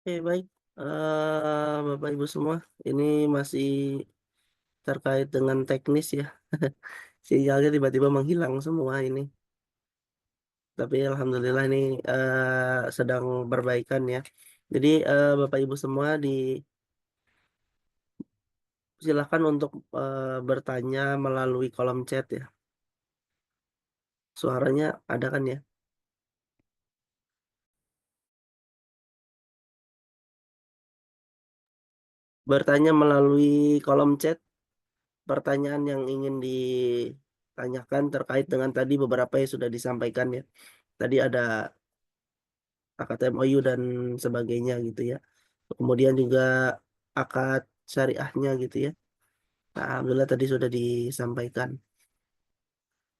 Oke, baik. Bapak Ibu semua, ini masih terkait dengan teknis ya. Sinyalnya tiba-tiba menghilang semua ini. Tapi alhamdulillah ini sedang perbaikan ya. Jadi Bapak Ibu semua silakan untuk bertanya melalui kolom chat ya. Suaranya ada kan ya? Bertanya melalui kolom chat pertanyaan yang ingin ditanyakan terkait dengan tadi beberapa yang sudah disampaikan ya. Tadi ada akad MOU dan sebagainya gitu ya. Kemudian juga akad syariahnya gitu ya. Nah, alhamdulillah tadi sudah disampaikan.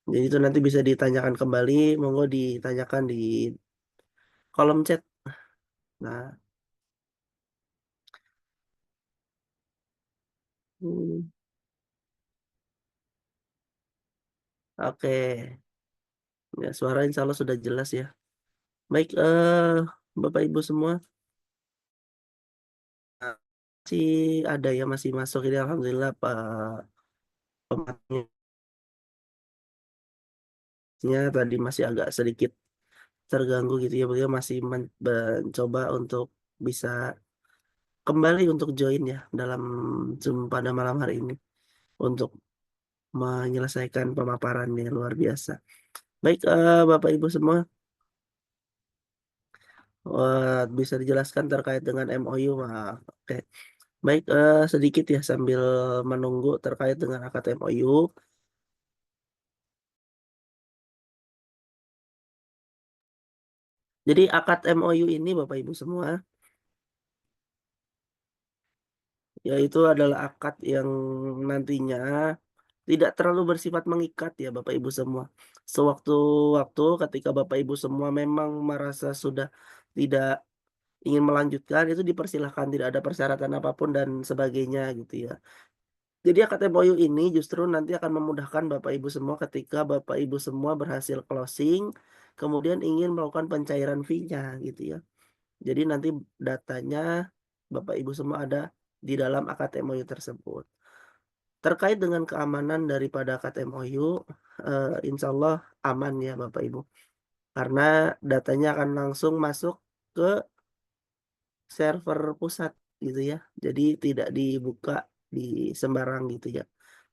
Jadi itu nanti bisa ditanyakan kembali, monggo ditanyakan di kolom chat. Nah, hmm, oke. Ya, suara insya Allah sudah jelas ya. Baik, Bapak Ibu semua, masih ada ya masih masuk ini alhamdulillah Pak pematangnya tadi masih agak sedikit terganggu gitu ya. Beliau masih mencoba untuk bisa kembali untuk join ya dalam Zoom pada malam hari ini untuk menyelesaikan pemaparannya luar biasa. Baik, Bapak Ibu semua, bisa dijelaskan terkait dengan MOU. Wah, oke. Baik, sedikit ya sambil menunggu terkait dengan akad MOU. Jadi akad MOU ini Bapak Ibu semua, yaitu adalah akad yang nantinya tidak terlalu bersifat mengikat ya Bapak Ibu semua. Sewaktu-waktu ketika Bapak Ibu semua memang merasa sudah tidak ingin melanjutkan, itu dipersilahkan, tidak ada persyaratan apapun dan sebagainya gitu ya. Jadi akad MOU ini justru nanti akan memudahkan Bapak Ibu semua ketika Bapak Ibu semua berhasil closing, kemudian ingin melakukan pencairan fee-nya gitu ya. Jadi nanti datanya Bapak Ibu semua ada di dalam akad MOU tersebut. Terkait dengan keamanan daripada akad MOU, insya Allah aman ya Bapak Ibu. Karena datanya akan langsung masuk ke server pusat gitu ya. Jadi tidak dibuka di sembarang gitu ya.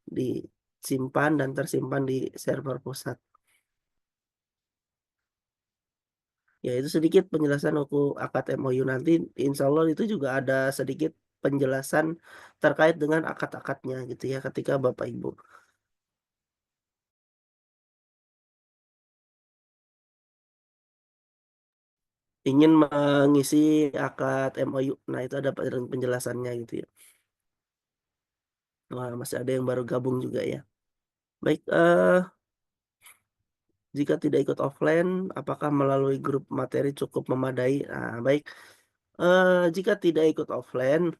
Disimpan dan tersimpan di server pusat. Ya itu sedikit penjelasan hukum akad MOU nanti. Insya Allah itu juga ada sedikit penjelasan terkait dengan akad-akadnya gitu ya ketika Bapak Ibu ingin mengisi akad MOU. Nah itu ada penjelasannya gitu ya. Wah, masih ada yang baru gabung juga ya. Baik, jika tidak ikut offline, apakah melalui grup materi cukup memadai? Nah, baik. Jika tidak ikut offline,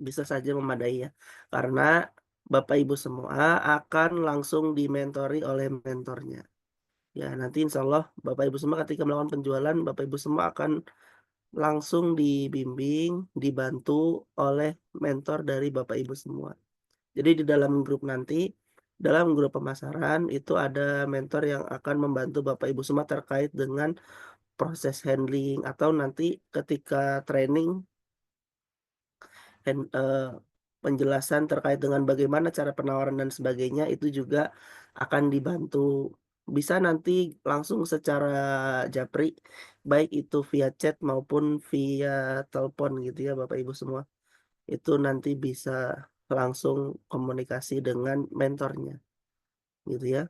bisa saja memadai ya. Karena Bapak Ibu semua akan langsung dimentori oleh mentornya. Ya, nanti insya Allah Bapak Ibu semua ketika melakukan penjualan, Bapak Ibu semua akan langsung dibimbing, dibantu oleh mentor dari Bapak Ibu semua. Jadi di dalam grup nanti, dalam grup pemasaran itu ada mentor yang akan membantu Bapak Ibu semua terkait dengan proses handling atau nanti ketika training penjelasan terkait dengan bagaimana cara penawaran dan sebagainya itu juga akan dibantu. Bisa nanti langsung secara japri, baik itu via chat maupun via telepon gitu ya Bapak Ibu semua. Itu nanti bisa langsung komunikasi dengan mentornya gitu ya.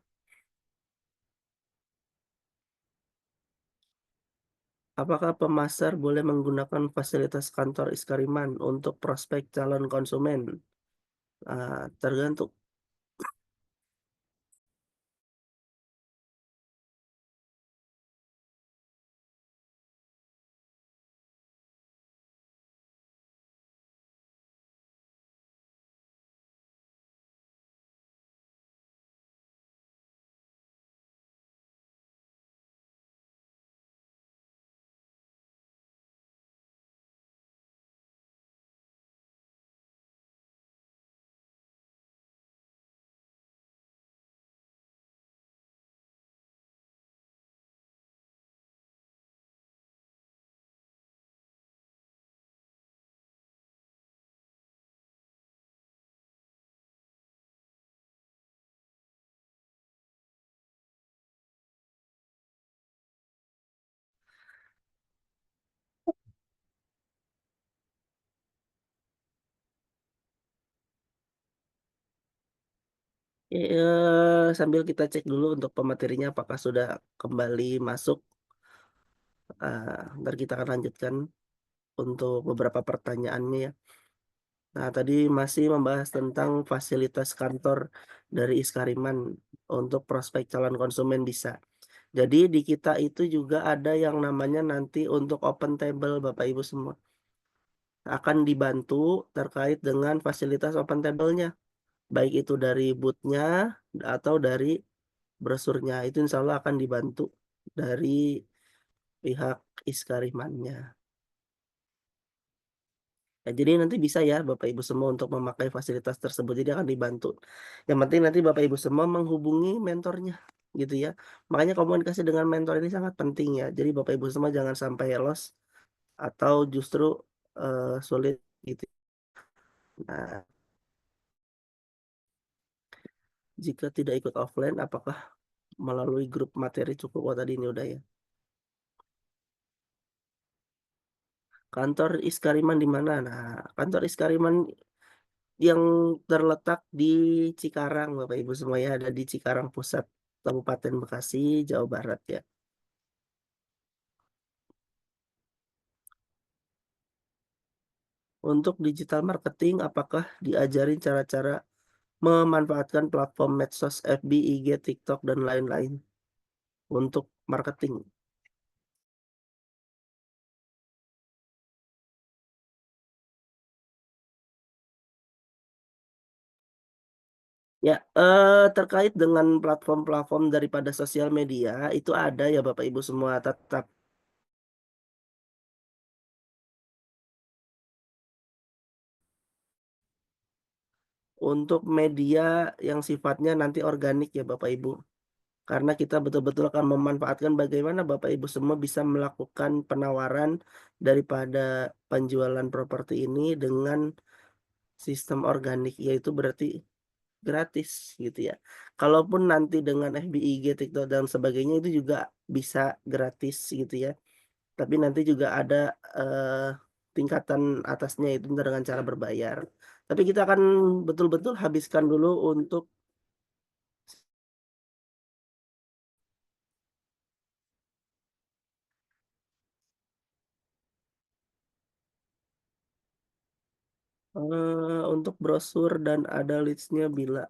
Apakah pemasar boleh menggunakan fasilitas kantor Iskariman untuk prospek calon konsumen? Tergantung. Sambil kita cek dulu untuk pematerinya apakah sudah kembali masuk. Ntar kita akan lanjutkan untuk beberapa pertanyaannya ya. Nah, tadi masih membahas tentang fasilitas kantor dari Iskariman untuk prospek calon konsumen bisa. Jadi di kita itu juga ada yang namanya nanti untuk open table Bapak Ibu semua. Akan dibantu terkait dengan fasilitas open table-nya. Baik itu dari booth-nya atau dari brosurnya. Itu insya Allah akan dibantu dari pihak Iskarimannya. Ya, jadi nanti bisa ya Bapak Ibu semua untuk memakai fasilitas tersebut. Jadi akan dibantu. Yang penting nanti Bapak Ibu semua menghubungi mentornya gitu ya. Makanya komunikasi dengan mentor ini sangat penting ya. Jadi Bapak Ibu semua jangan sampai lost atau justru sulit gitu. Nah, jika tidak ikut offline apakah melalui grup materi cukup? Oh tadi ini udah ya. Kantor Iskariman di mana? Nah, kantor Iskariman yang terletak di Cikarang, Bapak Ibu semua ya, ada di Cikarang Pusat, Kabupaten Bekasi, Jawa Barat ya. Untuk digital marketing, apakah diajarin cara-cara memanfaatkan platform medsos FB, IG, TikTok, dan lain-lain untuk marketing? Ya, terkait dengan platform-platform daripada sosial media, itu ada ya Bapak Ibu semua, tetap untuk media yang sifatnya nanti organik ya Bapak Ibu. Karena kita betul-betul akan memanfaatkan bagaimana Bapak Ibu semua bisa melakukan penawaran daripada penjualan properti ini dengan sistem organik, yaitu berarti gratis gitu ya. Kalaupun nanti dengan FB, IG, TikTok dan sebagainya itu juga bisa gratis gitu ya. Tapi nanti juga ada tingkatan atasnya itu dengan cara berbayar. Tapi kita akan betul-betul habiskan dulu untuk untuk brosur dan ada leads-nya bila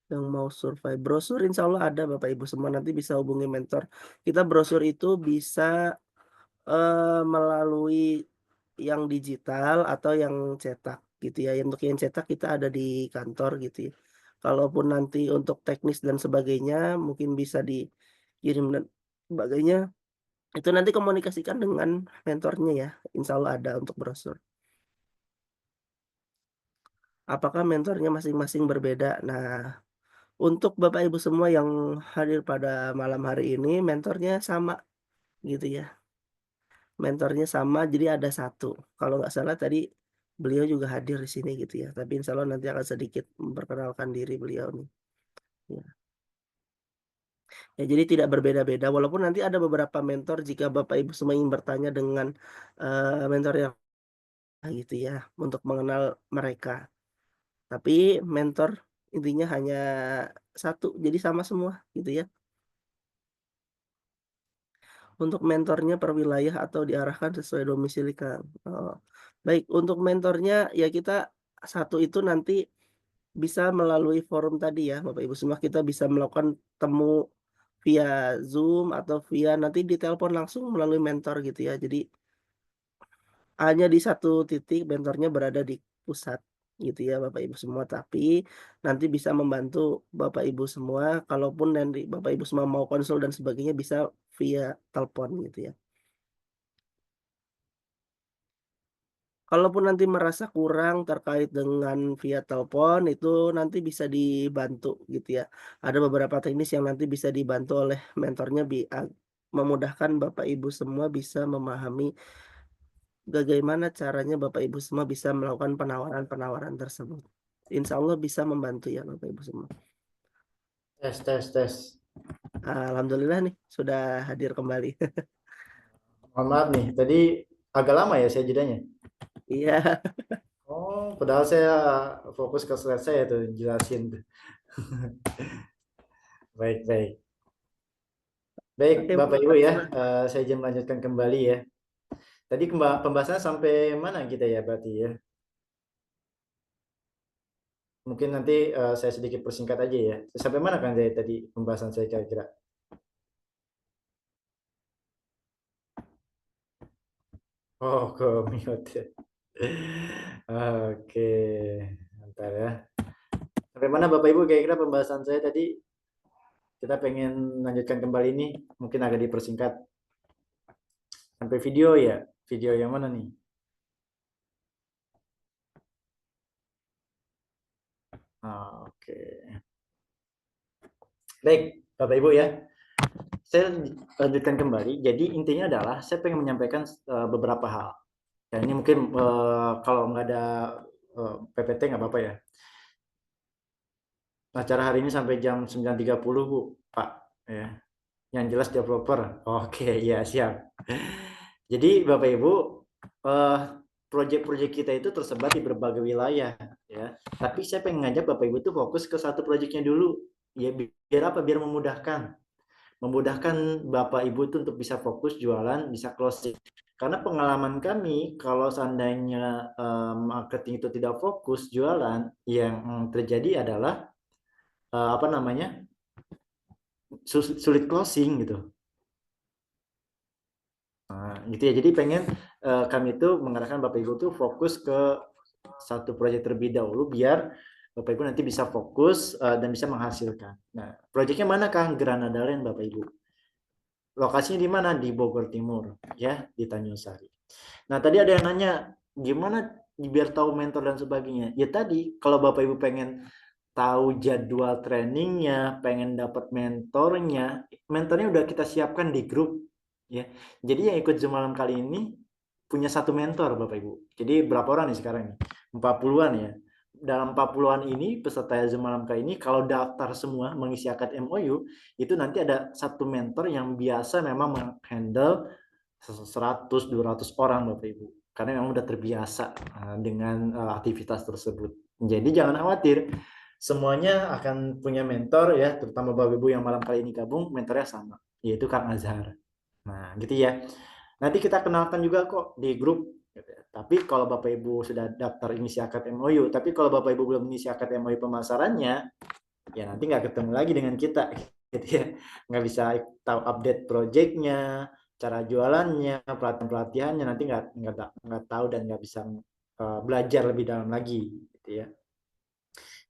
yang mau survei. Brosur insya Allah ada Bapak Ibu semua, nanti bisa hubungi mentor. Kita brosur itu bisa melalui yang digital atau yang cetak gitu ya. Untuk yang cetak kita ada di kantor gitu ya. Kalaupun nanti untuk teknis dan sebagainya mungkin bisa dikirim dan sebagainya. Itu nanti komunikasikan dengan mentornya ya. Insya Allah ada untuk brosur. Apakah mentornya masing-masing berbeda? Nah, untuk Bapak Ibu semua yang hadir pada malam hari ini, mentornya sama gitu ya. Mentornya sama, jadi ada satu. Kalau nggak salah tadi beliau juga hadir di sini gitu ya. Tapi insya Allah nanti akan sedikit memperkenalkan diri beliau nih. Ya. Ya, jadi tidak berbeda-beda. Walaupun nanti ada beberapa mentor jika Bapak Ibu semua ingin bertanya dengan mentor yang gitu ya, untuk mengenal mereka. Tapi mentor intinya hanya satu, jadi sama semua gitu ya. Untuk mentornya per wilayah atau diarahkan sesuai domisili Kang. Oh, baik, untuk mentornya ya kita satu itu nanti bisa melalui forum tadi ya Bapak Ibu semua, kita bisa melakukan temu via Zoom atau via nanti ditelepon langsung melalui mentor gitu ya. Jadi hanya di satu titik mentornya berada di pusat gitu ya Bapak Ibu semua, tapi nanti bisa membantu Bapak Ibu semua kalaupun nanti Bapak Ibu semua mau konsul dan sebagainya bisa via telepon gitu ya. Kalaupun nanti merasa kurang terkait dengan via telepon itu nanti bisa dibantu gitu ya. Ada beberapa teknis yang nanti bisa dibantu oleh mentornya memudahkan Bapak Ibu semua bisa memahami bagaimana caranya Bapak Ibu semua bisa melakukan penawaran-penawaran tersebut. Insya Allah bisa membantu ya Bapak Ibu semua. Tes, tes, tes. Alhamdulillah nih sudah hadir kembali. Mohon maaf nih, tadi agak lama ya saya jedanya. Iya. Oh, padahal saya fokus ke slide saya tuh jelasin tuh. Baik, baik. Baik, Oke, Bapak Bu. Ibu ya, saya izin melanjutkan kembali ya. Tadi pembahasan sampai mana kita ya berarti ya? Mungkin nanti saya sedikit persingkat aja ya. Sampai mana kan saya tadi pembahasan saya kira-kira? Oh, commute. Oke, bentar ya. Sampai mana Bapak Ibu kira-kira pembahasan saya tadi? Kita pengen lanjutkan kembali ini, mungkin agak dipersingkat. Sampai video ya? Video yang mana nih? Oke. Baik, Bapak Ibu ya. Saya lanjutkan kembali. Jadi intinya adalah saya pengen menyampaikan beberapa hal. Ya, ini mungkin kalau nggak ada PPT nggak apa-apa ya. Acara hari ini sampai jam 9.30 Bu, Pak. Ya. Yang jelas developer. Oke, ya siap. Jadi Bapak Ibu, proyek-proyek kita itu tersebar di berbagai wilayah, ya. Tapi saya pengen ngajak Bapak Ibu tuh fokus ke satu proyeknya dulu, ya biar apa? Biar memudahkan Bapak Ibu tuh untuk bisa fokus jualan, bisa closing. Karena pengalaman kami, kalau seandainya marketing itu tidak fokus jualan, yang terjadi adalah apa namanya? Sulit closing gitu. Nah, gitu ya. Jadi pengen kami itu mengarahkan Bapak Ibu tuh fokus ke satu proyek terlebih dahulu biar Bapak Ibu nanti bisa fokus dan bisa menghasilkan. Nah, proyeknya mana Kang? Granada Land Bapak Ibu. Lokasinya di mana? Di Bogor Timur, ya, di Tanjung Sari. Nah, tadi ada yang nanya gimana biar tahu mentor dan sebagainya. Ya tadi kalau Bapak Ibu pengen tahu jadwal trainingnya, pengen dapat mentornya udah kita siapkan di grup. Ya, jadi yang ikut Zoom malam kali ini punya satu mentor Bapak Ibu. Jadi berapa orang nih sekarang? 40-an ya. Dalam 40-an ini peserta Zoom malam kali ini kalau daftar semua mengisi akad MOU itu nanti ada satu mentor yang biasa memang menghandle 100-200 orang Bapak Ibu. Karena memang udah terbiasa dengan aktivitas tersebut. Jadi jangan khawatir. Semuanya akan punya mentor ya, terutama Bapak Ibu yang malam kali ini gabung, mentornya sama, yaitu Kang Azhar. Nah, gitu ya. Nanti kita kenalkan juga kok di grup. Tapi kalau Bapak Ibu sudah daftar ngisi akad MOU, tapi kalau Bapak Ibu belum ngisi akad MOU pemasarannya, ya nanti nggak ketemu lagi dengan kita, gitu ya. Nggak bisa tahu update projectnya, cara jualannya, pelatihan-pelatihannya, nanti nggak tahu dan nggak bisa belajar lebih dalam lagi, gitu ya.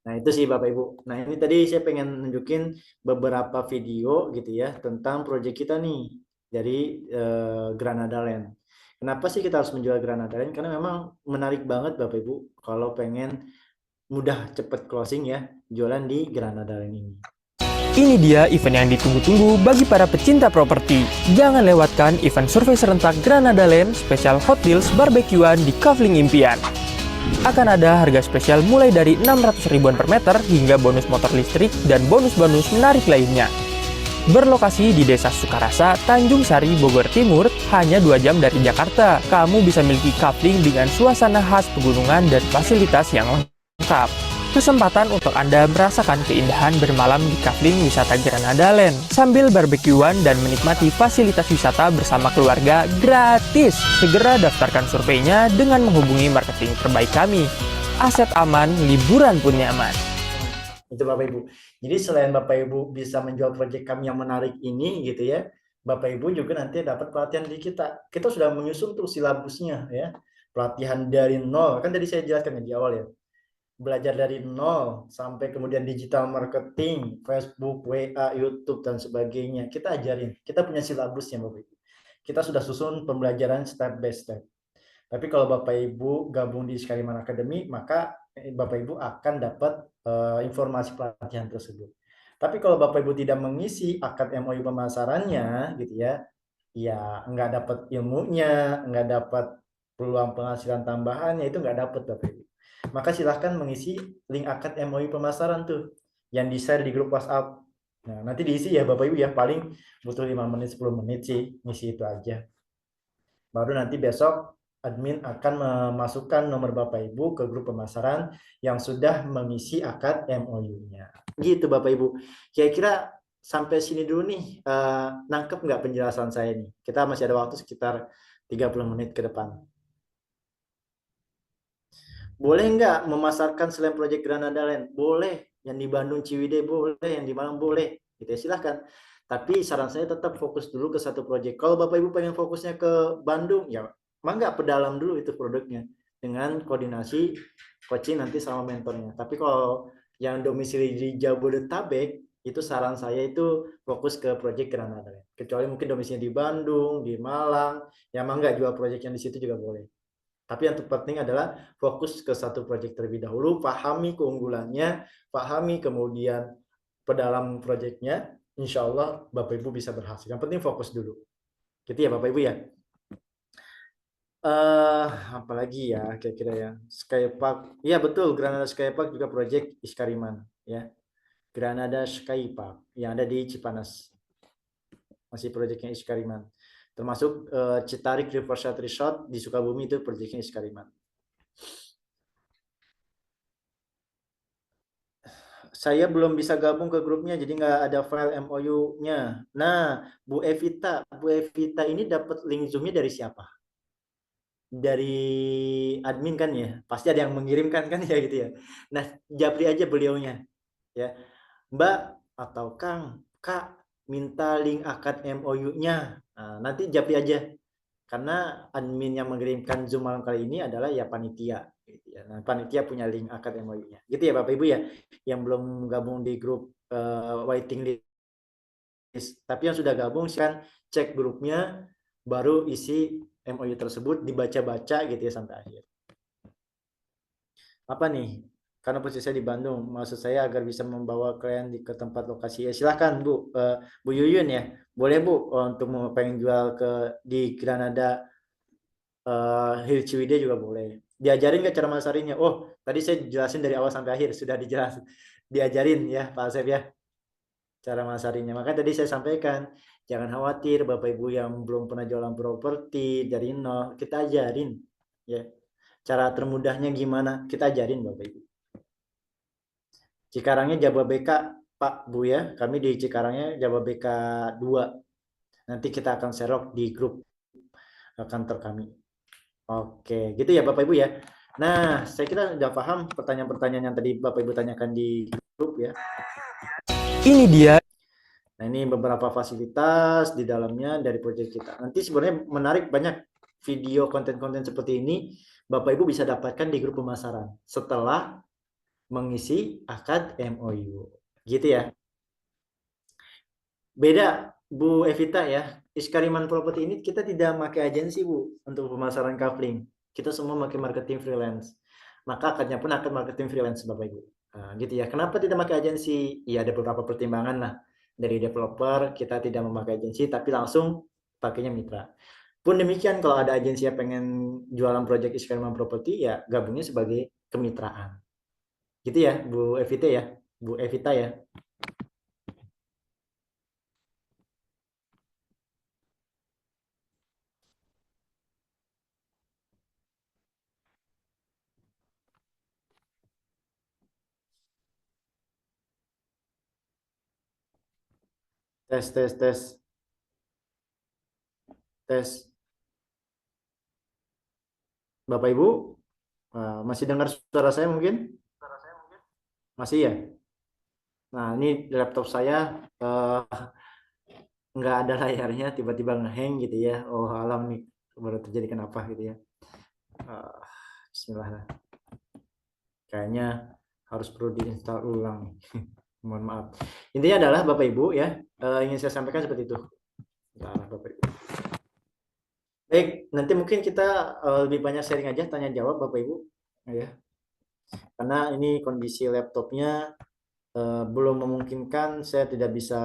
Nah itu sih Bapak Ibu. Nah ini tadi saya pengen nunjukin beberapa video gitu ya tentang proyek kita nih dari Granada Land. Kenapa sih kita harus menjual Granada Land? Karena memang menarik banget Bapak Ibu kalau pengen mudah cepet closing ya jualan di Granada Land ini. Ini dia event yang ditunggu-tunggu bagi para pecinta properti. Jangan lewatkan event survei serentak Granada Land spesial Hot Deals barbekyuan di Kavling Impian. Akan ada harga spesial mulai dari 600 ribuan per meter hingga bonus motor listrik dan bonus-bonus menarik lainnya. Berlokasi di Desa Sukarasa, Tanjung Sari, Bogor Timur, hanya 2 jam dari Jakarta. Kamu bisa miliki Kavling dengan suasana khas pegunungan dan fasilitas yang lengkap. Kesempatan untuk Anda merasakan keindahan bermalam di Kavling Wisata Granada Land sambil barbekyuan dan menikmati fasilitas wisata bersama keluarga gratis. Segera daftarkan surveinya dengan menghubungi marketing terbaik kami. Aset aman, liburan pun nyaman. Itu Bapak Ibu. Jadi selain Bapak Ibu bisa menjual proyek kami yang menarik ini gitu ya, Bapak Ibu juga nanti dapat pelatihan di kita. Kita sudah menyusun tuh silabusnya ya. Pelatihan dari nol. Kan tadi saya jelaskan di awal ya. Belajar dari nol sampai kemudian digital marketing, Facebook, WA, YouTube dan sebagainya. Kita ajarin. Kita punya silabusnya Bapak Ibu. Kita sudah susun pembelajaran step by step. Tapi kalau Bapak Ibu gabung di Skariman Academy, maka Bapak Ibu akan dapat informasi pelatihan tersebut. Tapi kalau Bapak Ibu tidak mengisi akad MOU pemasarannya, gitu ya, ya nggak dapat ilmunya, nggak dapat peluang penghasilan tambahannya, itu nggak dapat Bapak Ibu. Maka silahkan mengisi link akad MOU pemasaran tuh yang di-share di grup WhatsApp. Nah, nanti diisi ya Bapak Ibu ya, paling butuh 5 menit 10 menit sih ngisi itu aja. Baru nanti besok admin akan memasukkan nomor Bapak Ibu ke grup pemasaran yang sudah mengisi akad MOU-nya. Gitu Bapak Ibu. Kira-kira sampai sini dulu nih, nangkep nggak penjelasan saya nih? Kita masih ada waktu sekitar 30 menit ke depan. Boleh nggak memasarkan selain proyek Granada Land? Boleh. Yang di Bandung Ciwidey boleh, yang di Malang boleh. Gitu ya, silahkan. Tapi saran saya tetap fokus dulu ke satu proyek. Kalau Bapak Ibu pengen fokusnya ke Bandung, ya mangga pedalam dulu itu produknya dengan koordinasi coaching nanti sama mentornya. Tapi kalau yang domisili di Jabodetabek, itu saran saya itu fokus ke proyek Granada. Kecuali mungkin domisilinya di Bandung, di Malang, ya mangga jual proyek yang di situ juga boleh. Tapi yang terpenting adalah fokus ke satu proyek terlebih dahulu, pahami keunggulannya, pahami kemudian pedalam proyeknya, insya Allah Bapak Ibu bisa berhasil. Yang penting fokus dulu. Gitu ya Bapak Ibu ya. Apalagi ya kira-kira ya. Skypark. Iya betul, Granada Skypark juga proyek Iskariman ya. Granada Skypark yang ada di Cipanas. Masih proyeknya Iskariman. Termasuk Citarik Riverside Resort di Sukabumi itu proyeknya Iskariman. Saya belum bisa gabung ke grupnya, jadi nggak ada file MOU-nya. Nah, Bu Evita ini dapat link Zoom-nya dari siapa? Dari admin kan ya? Pasti ada yang mengirimkan kan ya gitu ya. Nah, japri aja beliaunya. Ya, Mbak atau Kang, Kak, minta link akad MOU-nya. Nah, nanti japri aja. Karena admin yang mengirimkan Zoom malam kali ini adalah ya panitia. Gitu ya. Nah, panitia punya link akad MOU-nya. Gitu ya Bapak Ibu ya. Yang belum gabung di grup waiting list. Tapi yang sudah gabung kan cek grupnya, baru isi MOU tersebut dibaca-baca gitu ya sampai akhir. Apa nih? Karena posisi saya di Bandung, maksud saya agar bisa membawa klien ke tempat lokasi. Ya silahkan Bu, Bu Yuyun ya, boleh Bu untuk pengen jual di Granada Hill Ciwidey juga boleh. Diajarin nggak cara masarinnya? Oh, tadi saya jelasin dari awal sampai akhir sudah dijelasin, diajarin ya Pak Asep ya cara masarinnya. Maka tadi saya sampaikan, jangan khawatir Bapak Ibu yang belum pernah jualan properti dari nol, kita ajarin ya. Cara termudahnya gimana? Kita ajarin Bapak Ibu. Cikarangnya Jababeka Pak Bu ya, kami di Cikarangnya Jababeka 2. Nanti kita akan serok di grup kantor kami. Oke, gitu ya Bapak Ibu ya. Nah, saya kira sudah paham pertanyaan-pertanyaan yang tadi Bapak Ibu tanyakan di grup ya. Ini dia. Nah, ini beberapa fasilitas di dalamnya dari proyek kita. Nanti sebenarnya menarik, banyak video konten-konten seperti ini Bapak Ibu bisa dapatkan di grup pemasaran setelah mengisi akad MOU. Gitu ya. Beda Bu Evita ya. Iskariman Property ini kita tidak pakai agensi Bu untuk pemasaran kafling. Kita semua pakai marketing freelance. Maka akadnya pun akad marketing freelance Bapak Ibu. Nah, gitu ya. Kenapa tidak pakai agensi? Ya ada beberapa pertimbangan lah. Dari developer kita tidak memakai agensi tapi langsung pakainya mitra. Pun demikian kalau ada agensi yang pengen jualan proyek Iskariman Property ya gabungnya sebagai kemitraan. Gitu ya Bu Evita ya. Bu Evita ya. Tes. Bapak Ibu masih dengar suara saya mungkin? Masih ya? Nah ini laptop saya nggak ada layarnya, tiba-tiba ngehang gitu ya. Oh alam nih, baru terjadi kenapa gitu ya. Bismillah lah. Kayaknya harus perlu diinstal ulang. Mohon maaf. Intinya adalah Bapak Ibu ya, ingin saya sampaikan seperti itu. Nah, Bapak Ibu. Baik, nanti mungkin kita lebih banyak sharing aja, tanya jawab Bapak Ibu ya. Karena ini kondisi laptopnya belum memungkinkan, saya tidak bisa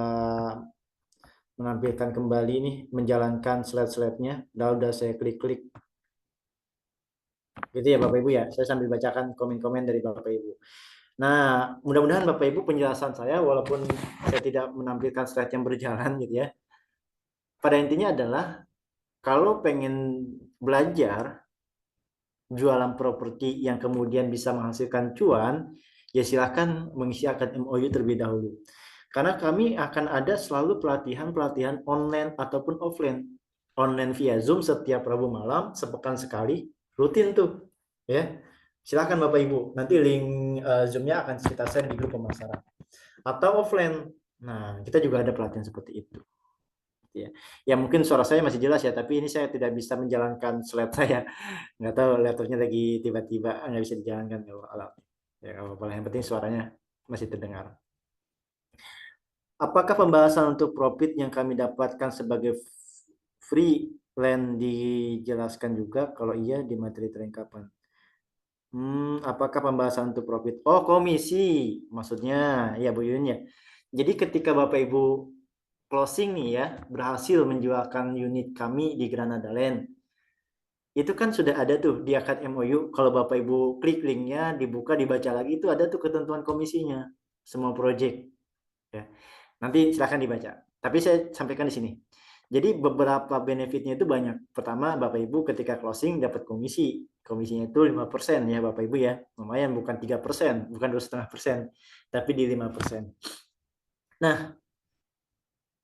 menampilkan kembali nih, menjalankan slide-slide-nya. Udah saya klik-klik. Gitu ya Bapak Ibu ya, saya sambil bacakan komen-komen dari Bapak Ibu. Nah, mudah-mudahan Bapak Ibu penjelasan saya, walaupun saya tidak menampilkan slide yang berjalan gitu ya, pada intinya adalah kalau pengen belajar jualan properti yang kemudian bisa menghasilkan cuan, ya silahkan mengisi akad MOU terlebih dahulu. Karena kami akan ada selalu pelatihan-pelatihan online ataupun offline. Online via Zoom setiap Rabu malam, sepekan sekali, rutin tuh. Ya, silahkan Bapak Ibu. Nanti link Zoom-nya akan kita share di grup pemasaran. Atau offline. Nah, kita juga ada pelatihan seperti itu. Ya mungkin suara saya masih jelas ya, tapi ini saya tidak bisa menjalankan slide saya. Nggak tahu laptopnya lagi tiba-tiba nggak bisa dijalankan kalau alat. Ya kalau yang penting suaranya masih terdengar. Apakah pembahasan untuk profit yang kami dapatkan sebagai freelance dijelaskan juga? Kalau iya, di materi training kapan? Apakah pembahasan untuk profit? Oh, komisi maksudnya ya Bu Yun ya. Jadi ketika Bapak Ibu closing nih ya, berhasil menjualkan unit kami di Granada Land, itu kan sudah ada tuh di akad MOU. Kalau Bapak Ibu klik linknya, dibuka, dibaca lagi, itu ada tuh ketentuan komisinya semua project ya. Nanti silahkan dibaca. Tapi saya sampaikan di sini. Jadi beberapa benefitnya itu banyak. Pertama, Bapak Ibu ketika closing dapat komisi. Komisinya itu 5% ya Bapak Ibu ya. Lumayan, bukan 3%, bukan 2,5%, tapi di 5%. Nah,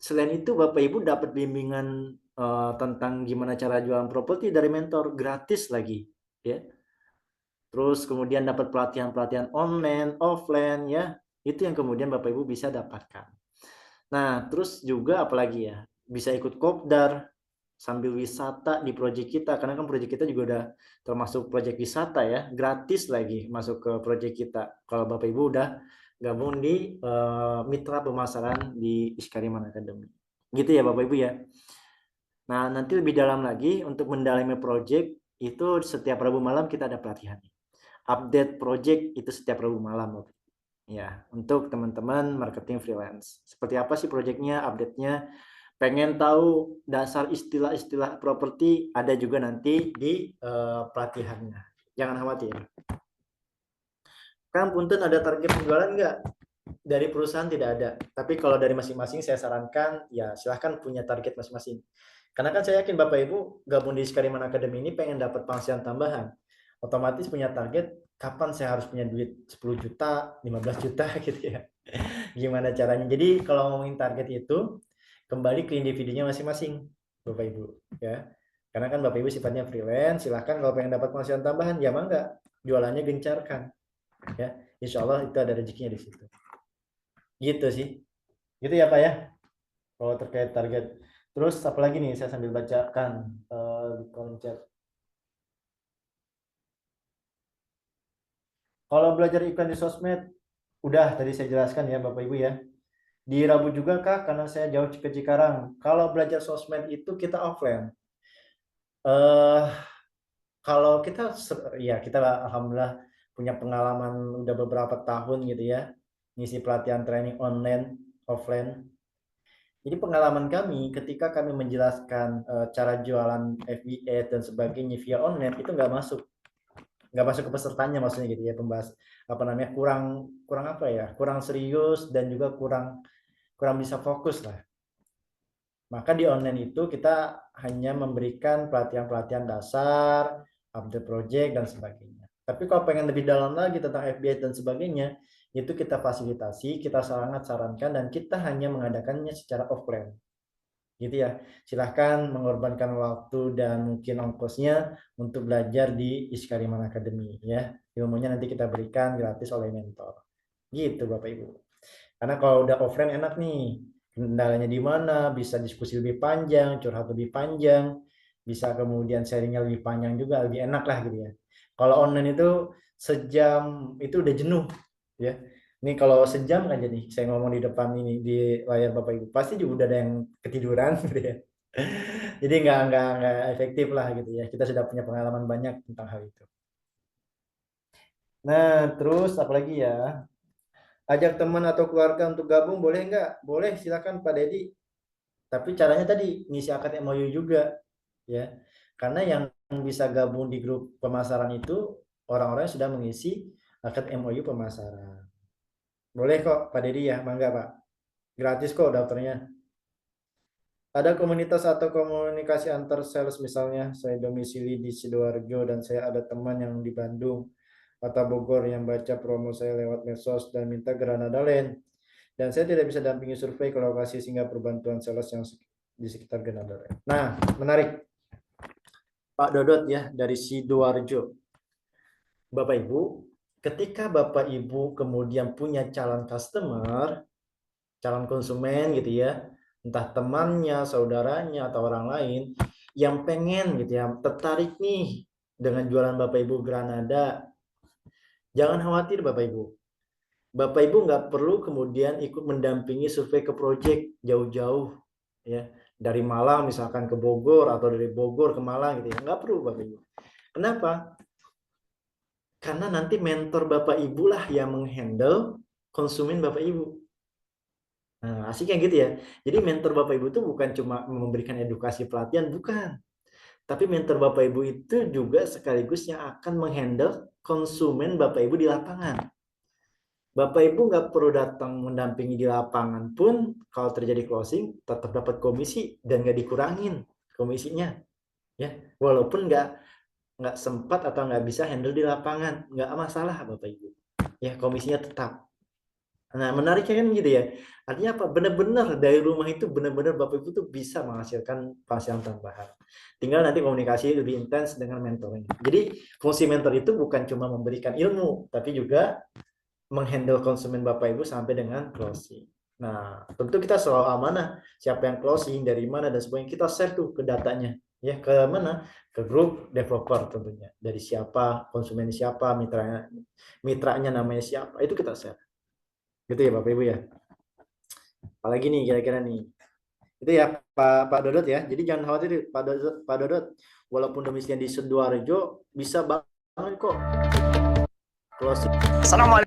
selain itu Bapak Ibu dapat bimbingan tentang gimana cara jualan properti dari mentor, gratis lagi ya. Terus kemudian dapat pelatihan-pelatihan online, offline ya. Itu yang kemudian Bapak Ibu bisa dapatkan. Nah, terus juga apalagi ya, bisa ikut kopdar sambil wisata di proyek kita, karena kan proyek kita juga udah termasuk proyek wisata ya, gratis lagi masuk ke proyek kita kalau Bapak Ibu udah gabung di mitra pemasaran di Iskariman Academy. Gitu ya Bapak Ibu ya. Nah, nanti lebih dalam lagi untuk mendalami proyek itu setiap Rabu malam kita ada pelatihan. Update proyek itu setiap Rabu malam Bapak. Ya, untuk teman-teman marketing freelance. Seperti apa sih proyeknya, update-nya? Pengen tahu dasar istilah-istilah properti, ada juga nanti di pelatihannya. Jangan khawatir. Kan punten ada target penjualan nggak? Dari perusahaan tidak ada. Tapi kalau dari masing-masing saya sarankan, ya silahkan punya target masing-masing. Karena kan saya yakin Bapak Ibu gabung di Iskariman Academy ini pengen dapat penghasilan tambahan. Otomatis punya target, kapan saya harus punya duit 10 juta, 15 juta gitu ya. Gimana caranya? Jadi kalau ngomongin target itu, kembali ke individunya masing-masing, Bapak Ibu. Ya. Karena kan Bapak Ibu sifatnya freelance, silahkan kalau pengen dapat penghasilan tambahan, ya mangga, jualannya gencarkan. Ya, insya Allah itu ada rezekinya di situ. Gitu sih. Gitu ya Pak ya. Kalau terkait target. Terus apalagi nih, saya sambil bacakan di kolom chat. Kalau belajar iklan di sosmed, udah tadi saya jelaskan ya Bapak Ibu ya. Di Rabu juga Kak, karena saya jauh ke Cikarang. Kalau belajar sosmed itu kita offline. Kalau kita, ya kita alhamdulillah punya pengalaman udah beberapa tahun gitu ya, ngisi pelatihan training online, offline. Jadi pengalaman kami ketika kami menjelaskan cara jualan FBA dan sebagainya via online itu nggak masuk ke pesertanya, maksudnya gitu ya, pembahas kurang serius dan juga kurang bisa fokus lah. Maka di online itu kita hanya memberikan pelatihan dasar, update project dan sebagainya. Tapi kalau pengen lebih dalam lagi tentang FBA dan sebagainya, itu kita fasilitasi, kita sangat sarankan, dan kita hanya mengadakannya secara offline. Gitu ya. Silahkan mengorbankan waktu dan mungkin ongkosnya untuk belajar di Iskariman Academy ya. Ilmunya nanti kita berikan gratis oleh mentor. Gitu Bapak Ibu. Karena kalau udah offline enak nih. Kendalanya di mana, bisa diskusi lebih panjang, curhat lebih panjang, bisa kemudian sharingnya lebih panjang juga, lebih enak lah gitu ya. Kalau online itu sejam itu udah jenuh ya. Ini kalau sejam aja nih saya ngomong di depan ini di layar Bapak Ibu, pasti juga udah ada yang ketiduran gitu ya. Jadi nggak efektif lah gitu ya. Kita sudah punya pengalaman banyak tentang hal itu. Nah, terus apalagi ya? Ajak teman atau keluarga untuk gabung boleh nggak? Boleh, silakan Pak Dedi. Tapi caranya tadi ngisi akad MOU juga ya. Karena yang bisa gabung di grup pemasaran itu orang-orang yang sudah mengisi akad MOU pemasaran. Boleh kok Pak Dedi ya, mangga Pak. Gratis kok daftarnya. Ada komunitas atau komunikasi antar sales, misalnya saya domisili di Sidoarjo dan saya ada teman yang di Bandung atau Bogor yang baca promo saya lewat medsos dan minta Granada Land, dan saya tidak bisa dampingi survei ke lokasi sehingga perbantuan sales yang di sekitar Granada Land. Nah, menarik Pak Dodot ya, dari Sidoarjo. Bapak Ibu, ketika Bapak Ibu kemudian punya calon customer, calon konsumen gitu ya, entah temannya, saudaranya, atau orang lain yang pengen gitu ya, tertarik nih dengan jualan Bapak Ibu Granada, jangan khawatir Bapak Ibu. Bapak Ibu nggak perlu kemudian ikut mendampingi survei ke project jauh-jauh ya, dari Malang misalkan ke Bogor atau dari Bogor ke Malang gitu ya, nggak perlu Bapak Ibu. Kenapa? Karena nanti mentor Bapak Ibu lah yang menghandle konsumen Bapak Ibu. Nah, asik kayak gitu ya. Jadi mentor Bapak Ibu itu bukan cuma memberikan edukasi pelatihan, bukan. Tapi mentor Bapak Ibu itu juga sekaligus yang akan menghandle konsumen Bapak Ibu di lapangan. Bapak Ibu nggak perlu datang mendampingi di lapangan pun, kalau terjadi closing tetap dapat komisi dan nggak dikurangin komisinya. Ya, walaupun nggak sempat atau nggak bisa handle di lapangan, nggak masalah Bapak Ibu. Ya, komisinya tetap. Nah, menariknya kan gitu ya. Artinya apa? Benar-benar dari rumah itu benar-benar Bapak Ibu tuh bisa menghasilkan penghasilan tambahan. Tinggal nanti komunikasi lebih intens dengan mentornya. Jadi fungsi mentor itu bukan cuma memberikan ilmu, tapi juga menghandle konsumen Bapak Ibu sampai dengan closing. Nah, tentu kita selalu amanah siapa yang closing, dari mana dan sebagainya. Kita share tuh ke datanya. Ya, ke mana? Ke grup developer tentunya. Dari siapa, konsumen siapa, mitranya namanya siapa, itu kita share. Gitu ya Bapak Ibu ya. Apalagi nih kira-kira nih. Itu ya Pak Dodot ya. Jadi jangan khawatir Pak Dodot. Walaupun domisilinya di Sidoarjo bisa banget kok closing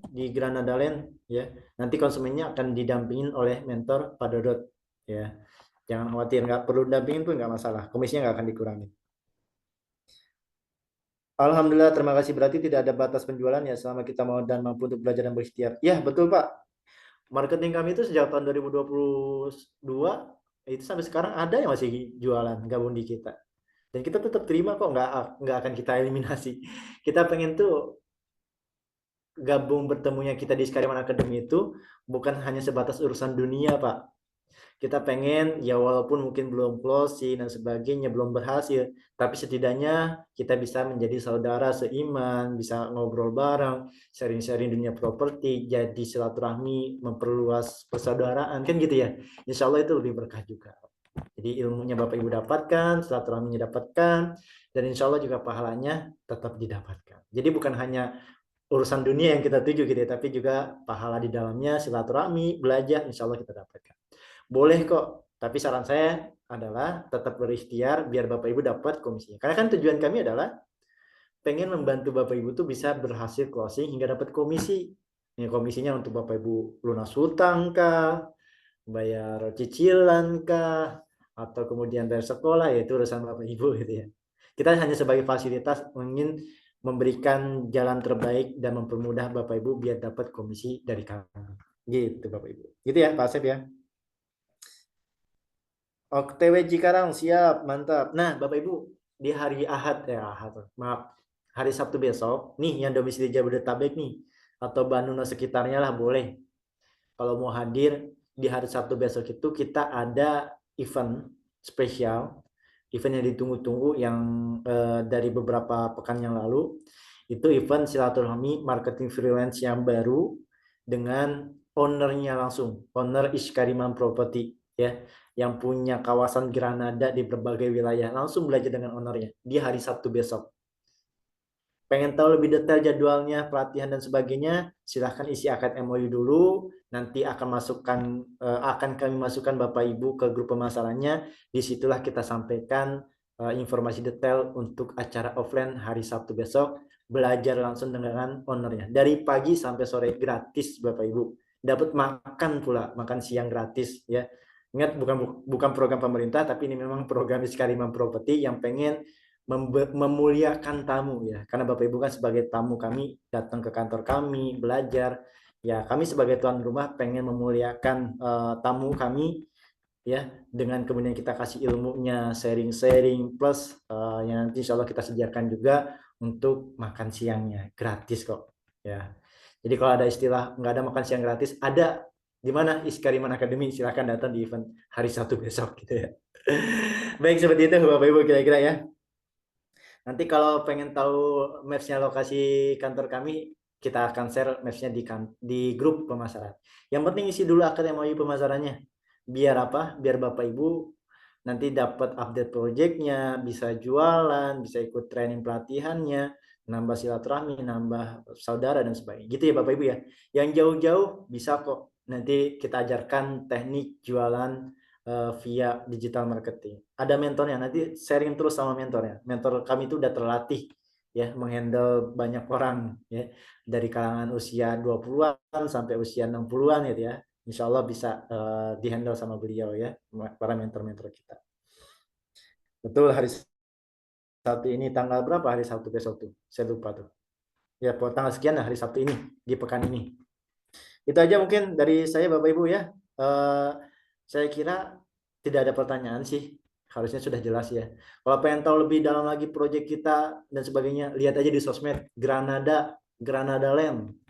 di Granada Land ya. Nanti konsumennya akan didampingin oleh mentor Pak Dodot ya. Jangan khawatir, nggak perlu dampingin pun nggak masalah. Komisinya nggak akan dikurangi. Alhamdulillah, terima kasih. Berarti tidak ada batas penjualan ya selama kita mau dan mampu untuk belajar dan berikhtiar. Ya betul Pak. Marketing kami itu sejak tahun 2022 itu sampai sekarang ada yang masih jualan gabung di kita, dan kita tetap terima kok, nggak akan kita eliminasi. Kita pengen tuh gabung bertemunya kita di Skariman Academy itu bukan hanya sebatas urusan dunia Pak. Kita pengen ya walaupun mungkin belum closing dan sebagainya, belum berhasil, tapi setidaknya kita bisa menjadi saudara seiman, bisa ngobrol bareng, sharing-sharing dunia properti, jadi silaturahmi, memperluas persaudaraan, kan gitu ya. Insya Allah itu lebih berkah juga. Jadi ilmunya Bapak Ibu dapatkan, silaturahminya dapatkan, dan insya Allah juga pahalanya tetap didapatkan. Jadi bukan hanya urusan dunia yang kita tuju gitu ya, tapi juga pahala di dalamnya, silaturahmi, belajar, insya Allah kita dapatkan. Boleh kok, tapi saran saya adalah tetap berikhtiar biar Bapak Ibu dapat komisinya. Karena kan tujuan kami adalah pengen membantu Bapak Ibu tuh bisa berhasil closing hingga dapat komisi. Ini komisinya untuk Bapak Ibu lunas hutang kah, bayar cicilan kah, atau kemudian bayar sekolah, ya itu urusan Bapak Ibu gitu ya. Kita hanya sebagai fasilitas ingin memberikan jalan terbaik dan mempermudah Bapak Ibu biar dapat komisi dari kami. Gitu Bapak Ibu. Gitu ya Pak Asep ya. OTW Cikarang siap, mantap. Nah, Bapak Ibu, di hari hari Sabtu besok, nih yang domisili Jabodetabek nih, atau Bandung dan sekitarnya lah boleh. Kalau mau hadir di hari Sabtu besok itu kita ada event spesial, event yang ditunggu-tunggu yang dari beberapa pekan yang lalu. Itu event silaturahmi marketing freelance yang baru dengan ownernya langsung, owner Iskariman Property ya, yang punya kawasan Granada di berbagai wilayah, langsung belajar dengan ownernya di hari Sabtu besok. Pengen tahu lebih detail jadwalnya, pelatihan dan sebagainya, silahkan isi akad MOU dulu. Nanti akan kami masukkan Bapak Ibu ke grup pemasarannya. Disitulah kita sampaikan informasi detail untuk acara offline hari Sabtu besok. Belajar langsung dengan ownernya. Dari pagi sampai sore gratis Bapak Ibu. Dapat makan pula, makan siang gratis ya. Ingat, bukan program pemerintah, tapi ini memang program Iskariman Property yang pengen memuliakan tamu ya. Karena Bapak Ibu kan sebagai tamu kami datang ke kantor kami, belajar. Ya, kami sebagai tuan rumah pengen memuliakan tamu kami ya, dengan kemudian kita kasih ilmunya, sharing-sharing, plus yang nanti insya Allah kita sediakan juga untuk makan siangnya, gratis kok. Ya, jadi kalau ada istilah nggak ada makan siang gratis, ada di mana Iskariman Academy, silahkan datang di event hari Sabtu besok gitu ya. Baik, seperti itu Bapak Ibu kira-kira ya. Nanti kalau pengen tahu maps-nya lokasi kantor kami, kita akan share maps-nya di grup pemasaran. Yang penting isi dulu akad MOU pemasarannya. Biar apa? Biar Bapak Ibu nanti dapat update proyeknya, bisa jualan, bisa ikut training pelatihannya, nambah silaturahmi, nambah saudara dan sebagainya. Gitu ya Bapak Ibu ya. Yang jauh-jauh bisa kok. Nanti kita ajarkan teknik jualan via digital marketing. Ada mentornya, nanti sharing terus sama mentornya. Mentor kami itu udah terlatih ya menghandle banyak orang ya, dari kalangan usia 20-an sampai usia 60-an gitu ya. Insya Allah bisa dihandle sama beliau ya, para mentor-mentor kita. Betul, hari Sabtu ini tanggal berapa hari Sabtu besok tuh? Saya lupa tuh. Ya, tanggal sekian lah hari Sabtu ini di pekan ini. Itu aja mungkin dari saya Bapak Ibu ya. Saya kira tidak ada pertanyaan sih, harusnya sudah jelas ya. Kalau pengen tahu lebih dalam lagi proyek kita dan sebagainya, lihat aja di sosmed Granada Land.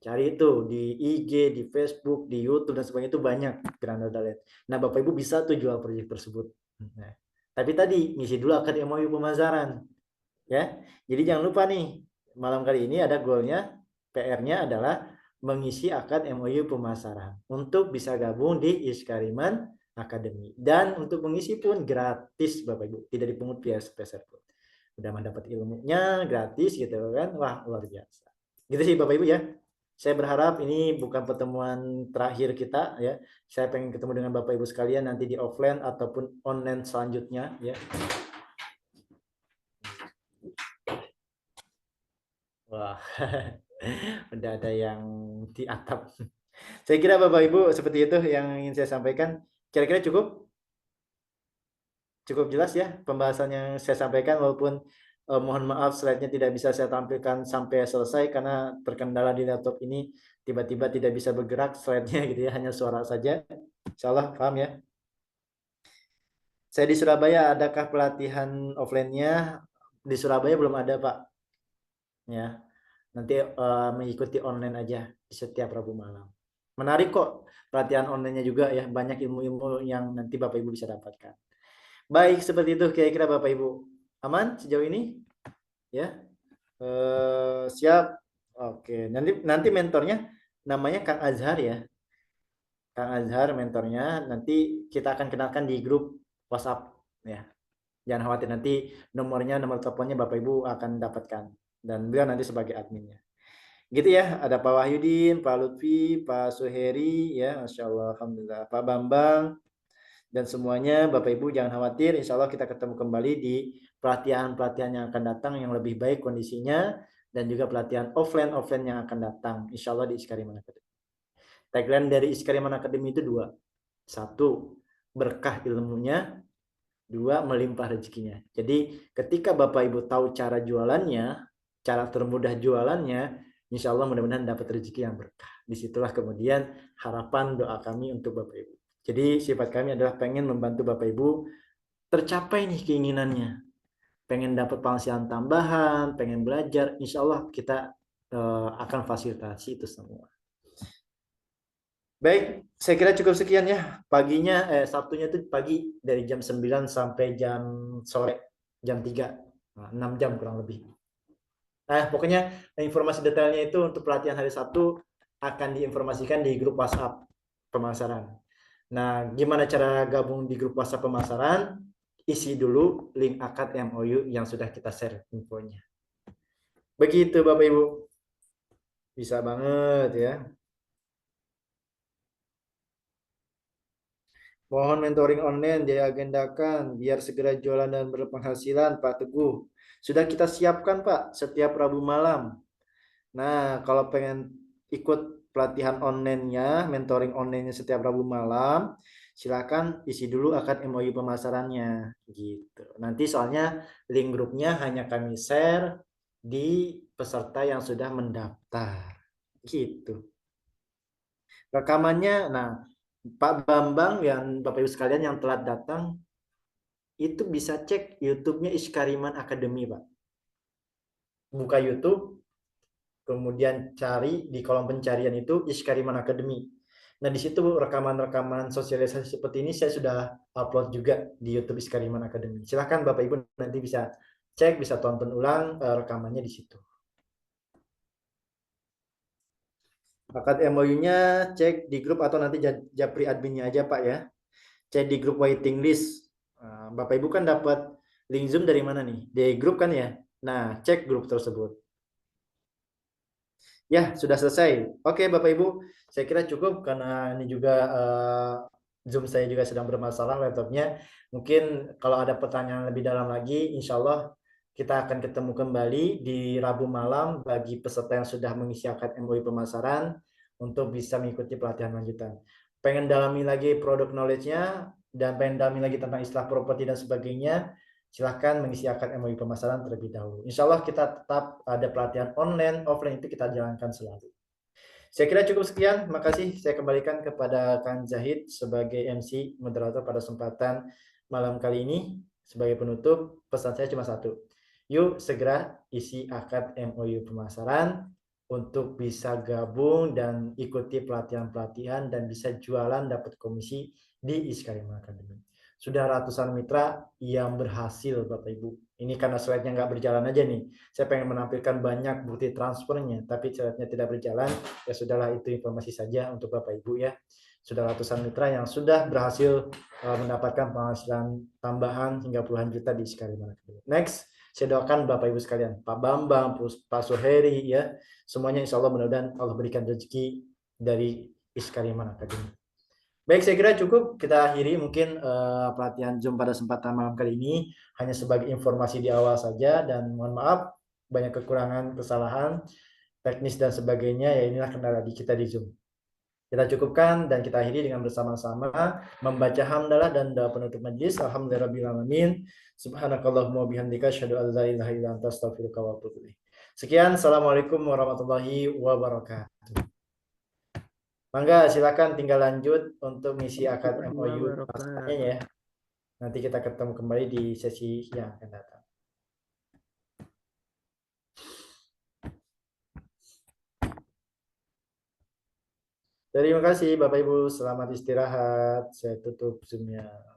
Cari itu di IG, di Facebook, di YouTube dan sebagainya, itu banyak Granada Land. Nah Bapak Ibu bisa tuh jual proyek tersebut. Nah, tapi tadi ngisi dulu akad MOU pemasaran ya. Jadi jangan lupa nih, malam kali ini ada goalnya, PR-nya adalah mengisi akad MOU pemasaran untuk bisa gabung di Iskariman Academy. Dan untuk mengisi pun gratis Bapak Ibu, tidak dipungut biaya sepeser pun. Udah mendapat ilmunya gratis gitu kan, wah luar biasa. Gitu sih Bapak Ibu ya. Saya berharap ini bukan pertemuan terakhir kita ya. Saya pengen ketemu dengan Bapak Ibu sekalian nanti di offline ataupun online selanjutnya ya. Wah, udah ada yang di atap. Saya kira Bapak Ibu seperti itu yang ingin saya sampaikan. Kira-kira cukup? Cukup jelas ya pembahasan yang saya sampaikan, walaupun mohon maaf slide-nya tidak bisa saya tampilkan sampai selesai karena terkendala di laptop ini, tiba-tiba tidak bisa bergerak slide-nya gitu ya, hanya suara saja. Insya Allah paham ya. Saya di Surabaya, adakah pelatihan offline-nya? Di Surabaya belum ada Pak. Ya, nanti mengikuti online aja di setiap Rabu malam. Menarik kok pelatihan online-nya juga ya, banyak ilmu-ilmu yang nanti Bapak Ibu bisa dapatkan. Baik, seperti itu kira-kira Bapak Ibu. Aman sejauh ini? Ya. Siap. Oke, nanti mentornya namanya Kang Azhar ya. Kang Azhar mentornya, nanti kita akan kenalkan di grup WhatsApp ya. Jangan khawatir, nanti nomor teleponnya Bapak Ibu akan dapatkan, dan beliau nanti sebagai adminnya. Gitu ya, ada Pak Wahyudin, Pak Lutfi, Pak Suheri ya, Masya Allah, Alhamdulillah, Pak Bambang, dan semuanya Bapak Ibu jangan khawatir, insya Allah kita ketemu kembali di pelatihan-pelatihan yang akan datang yang lebih baik kondisinya, dan juga pelatihan offline yang akan datang, insya Allah di Iskariman Academy. Tagline dari Iskariman Academy itu dua. Satu, berkah ilmunya. Dua, melimpah rezekinya. Jadi ketika Bapak Ibu tahu cara jualannya, cara termudah jualannya, insya Allah mudah-mudahan dapat rezeki yang berkah. Disitulah kemudian harapan doa kami untuk Bapak Ibu. Jadi sifat kami adalah pengen membantu Bapak Ibu tercapai nih keinginannya. Pengen dapat penghasilan tambahan, pengen belajar, insya Allah kita akan fasilitasi itu semua. Baik, saya kira cukup sekian ya. Paginya, Sabtunya itu pagi dari jam 9 sampai jam sore, jam 3. Nah, 6 jam kurang lebih. Nah, pokoknya informasi detailnya itu untuk pelatihan hari Sabtu akan diinformasikan di grup WhatsApp pemasaran. Nah, gimana cara gabung di grup WhatsApp pemasaran? Isi dulu link akad MOU yang sudah kita share infonya. Begitu Bapak Ibu. Bisa banget ya. Mohon mentoring online diagendakan biar segera jualan dan berpenghasilan Pak Teguh. Sudah kita siapkan Pak setiap Rabu malam. Nah, kalau pengen ikut pelatihan online-nya, mentoring online-nya setiap Rabu malam, silakan isi dulu akad MOU pemasarannya gitu. Nanti soalnya link grupnya hanya kami share di peserta yang sudah mendaftar. Gitu. Rekamannya, nah Pak Bambang yang Bapak Ibu sekalian yang telat datang itu bisa cek YouTube-nya Iskariman Academy, Pak. Buka YouTube, kemudian cari di kolom pencarian itu Iskariman Academy. Nah, di situ rekaman-rekaman sosialisasi seperti ini saya sudah upload juga di YouTube Iskariman Academy. Silahkan Bapak Ibu nanti bisa cek, bisa tonton ulang rekamannya di situ. Akad MOU-nya cek di grup atau nanti Japri adminnya aja Pak ya. Cek di grup waiting list. Bapak Ibu kan dapat link Zoom dari mana nih? Di grup kan ya? Nah, cek grup tersebut. Ya, sudah selesai. Oke, Bapak Ibu, saya kira cukup karena ini juga Zoom saya juga sedang bermasalah laptopnya. Mungkin kalau ada pertanyaan lebih dalam lagi, insya Allah kita akan ketemu kembali di Rabu malam bagi peserta yang sudah mengisi akad MOU pemasaran untuk bisa mengikuti pelatihan lanjutan. Pengen dalami lagi produk knowledge-nya dan pengen dalami lagi tentang istilah properti dan sebagainya, silahkan mengisi akad MOU pemasaran terlebih dahulu. Insya Allah kita tetap ada pelatihan online, offline itu kita jalankan selalu. Saya kira cukup sekian. Makasih. Saya kembalikan kepada Kang Zahid sebagai MC moderator pada kesempatan malam kali ini. Sebagai penutup, pesan saya cuma satu. Yuk segera isi akad MOU pemasaran untuk bisa gabung dan ikuti pelatihan-pelatihan dan bisa jualan dapat komisi di Iskariman Academy. Sudah ratusan mitra yang berhasil Bapak Ibu. Ini karena slide-nya nggak berjalan aja nih. Saya pengen menampilkan banyak bukti transfernya, tapi slide-nya tidak berjalan. Ya sudahlah, itu informasi saja untuk Bapak Ibu ya. Sudah ratusan mitra yang sudah berhasil mendapatkan penghasilan tambahan hingga puluhan juta di Iskariman Academy. Next, saya doakan Bapak Ibu sekalian, Pak Bambang, Pak Suheri ya, semuanya insya Allah mudah-mudahan Allah berikan rezeki dari Iskariman Academy. Baik, saya kira cukup kita akhiri mungkin pelatihan Zoom pada kesempatan malam kali ini hanya sebagai informasi di awal saja dan mohon maaf banyak kekurangan, kesalahan teknis dan sebagainya, ya inilah kendala di kita di Zoom. Kita cukupkan dan kita akhiri dengan bersama-sama membaca hamdalah dan doa penutup majlis. Alhamdulillahirabbil Subhanakallahumma bihamdika asyhadu an la ilaha illa anta astaghfiruka wa atubu ilaik. Sekian, assalamualaikum warahmatullahi wabarakatuh. Mangga silakan tinggal lanjut untuk misi akad MOU ya. Nanti kita ketemu kembali di sesi yang akan datang. Terima kasih Bapak Ibu, selamat istirahat. Saya tutup Zoom-nya.